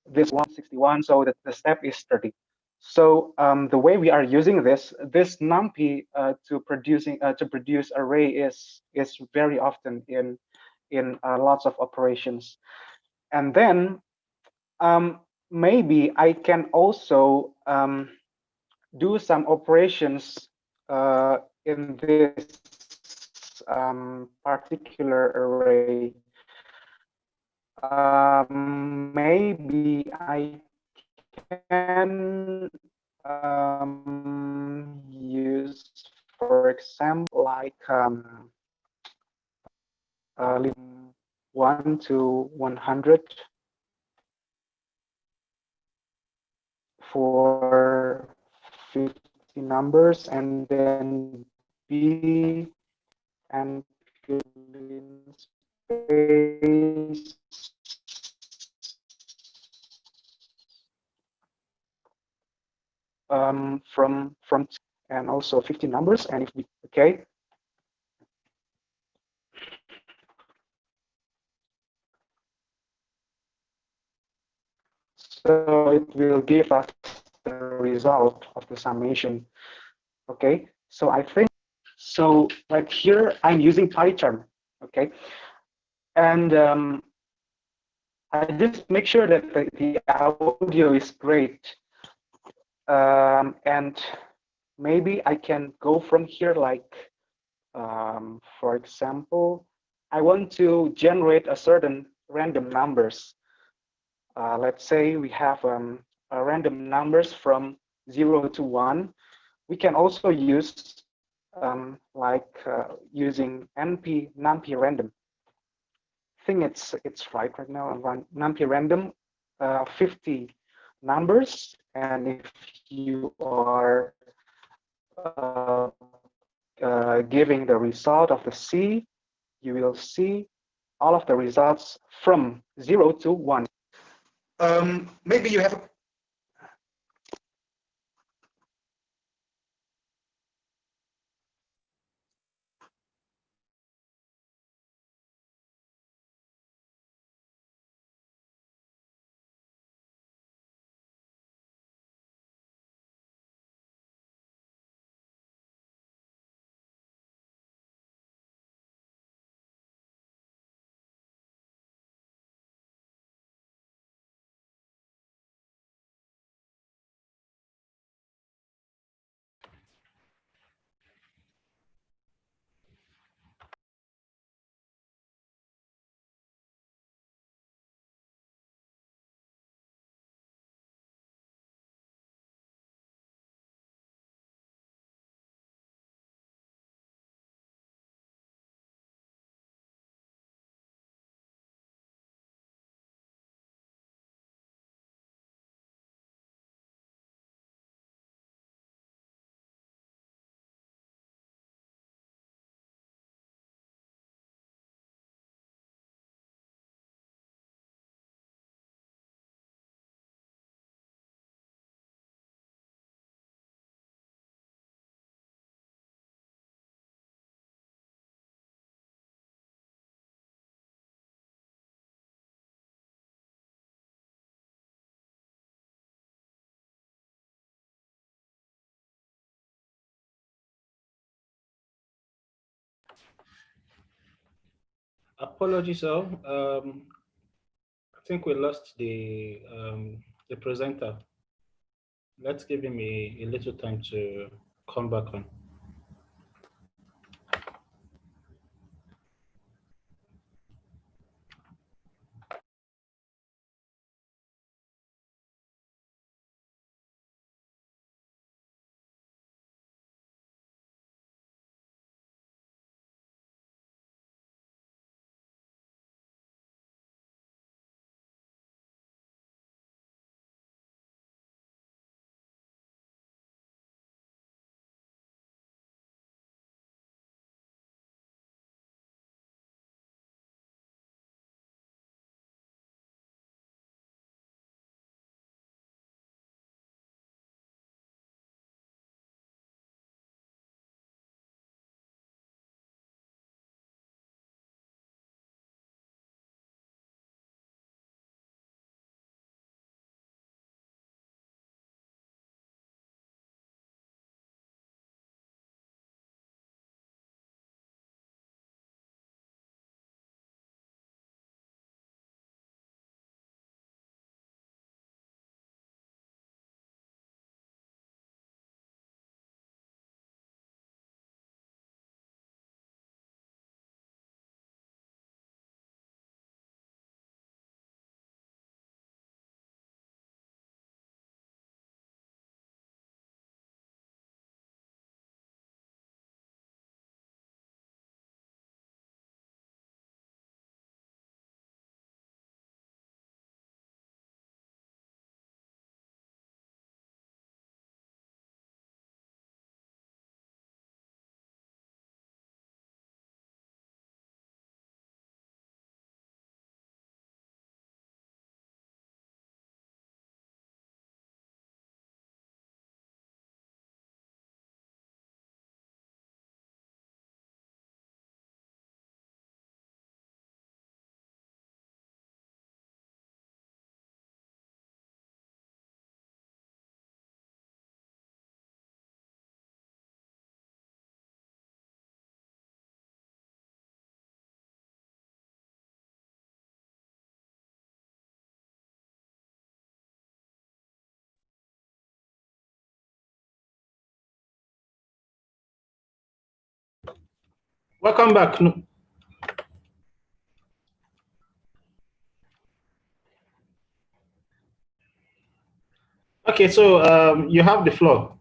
this 161, so that the step is 30. So the way we are using this NumPy to produce array is very often in lots of operations. And then maybe I can also do some operations in this particular array. Maybe I can use, for example, like 1 to 100 for 50 numbers, and then B and fill in space from and also 50 numbers, and if we okay. So it will give us the result of the summation. Okay, so I think so. Like here, I'm using PyCharm. Okay, and I just make sure that the audio is great, and maybe I can go from here. Like, for example, I want to generate a certain random numbers. Let's say we have a random numbers from 0 to 1. We can also use using NumPy random. I think it's right now. I run NumPy random 50 numbers, and if you are giving the result of the C, you will see all of the results from 0 to 1. Maybe you have Apologies, all. I think we lost the presenter. Let's give him a little time to come back on. Welcome back. Okay, so you have the floor.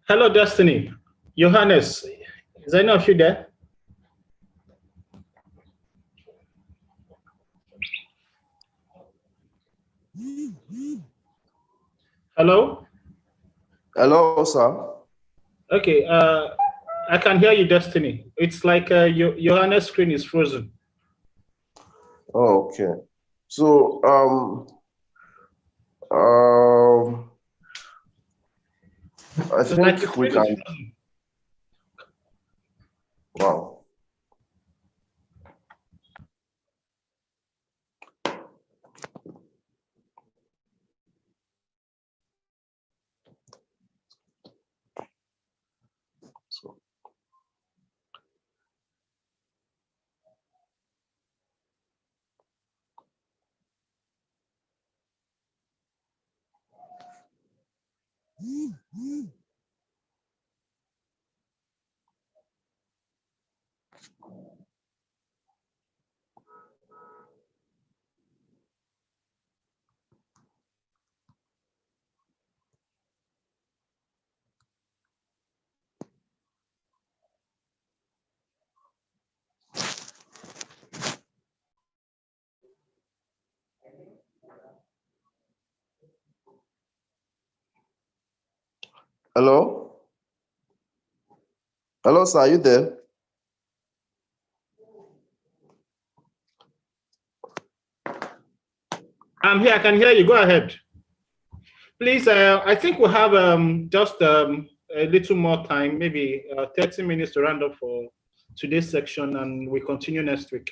Hello, Destiny. Johannes, is any of you there? Hello? Hello, sir. Okay, I can hear you, Destiny. It's like Johannes' screen is frozen. Oh, okay. So, I It's like think we can. Wow. So, hello? Hello, sir, are you there? I'm here, I can hear you. Go ahead. Please, I think we'll have just a little more time, maybe 30 minutes to round up for today's section, and we continue next week.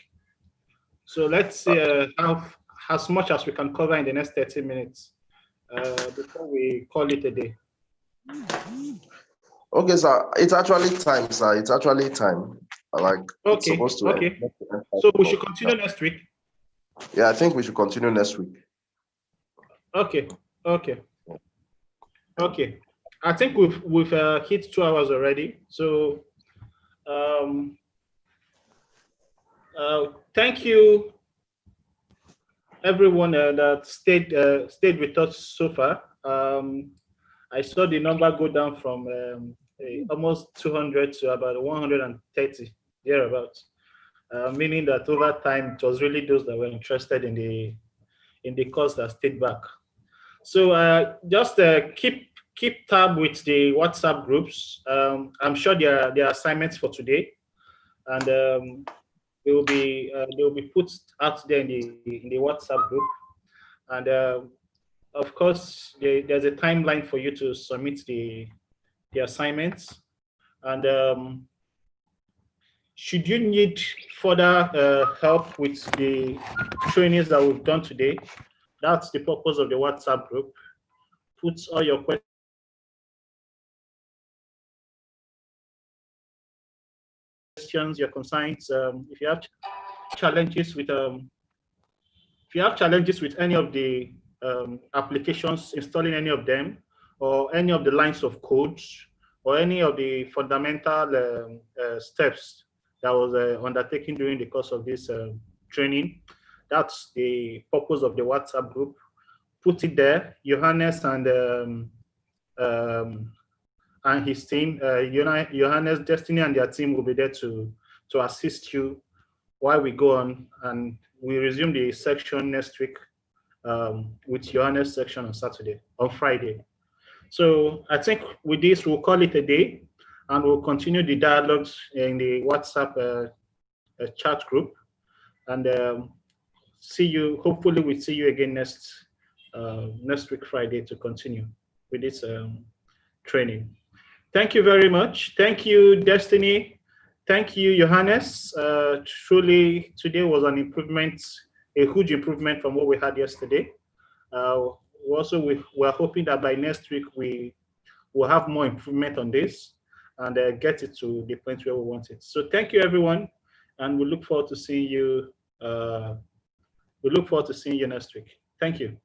So let's see how as much as we can cover in the next 30 minutes before we call it a day. Okay, sir. It's actually time, sir. It's actually time. Like, it's Okay, supposed to okay. end. So we should continue next week. Yeah, I think we should continue next week. Okay, okay, okay. I think we've hit 2 hours already. So thank you everyone that stayed with us so far. I saw the number go down from almost 200 to about 130 thereabouts, meaning that over time it was really those that were interested in the course that stayed back. So just keep tab with the WhatsApp groups. I'm sure there are assignments for today, and they will be put out there in the WhatsApp group. And of course, there's a timeline for you to submit the assignments. And should you need further help with the trainings that we've done today, that's the purpose of the WhatsApp group. Put all your questions, your concerns. If you have challenges with any of the applications, installing any of them, or any of the lines of codes, or any of the fundamental steps that was undertaken during the course of this training. That's the purpose of the WhatsApp group. Put it there. Johannes and his team, Johannes, Destiny, and their team will be there to assist you while we go on, and we resume the section next week with Johannes' section on Friday. So I think with this, we'll call it a day, and we'll continue the dialogues in the WhatsApp chat group, and see you. Hopefully, we'll see you again next week Friday to continue with this training. Thank you very much. Thank you, Destiny. Thank you, Johannes. Truly, today was an improvement, a huge improvement from what we had yesterday. We're hoping that by next week we will have more improvement on this and get it to the point where we want it. So thank you, everyone, and we look forward to seeing you. We look forward to seeing you next week. Thank you.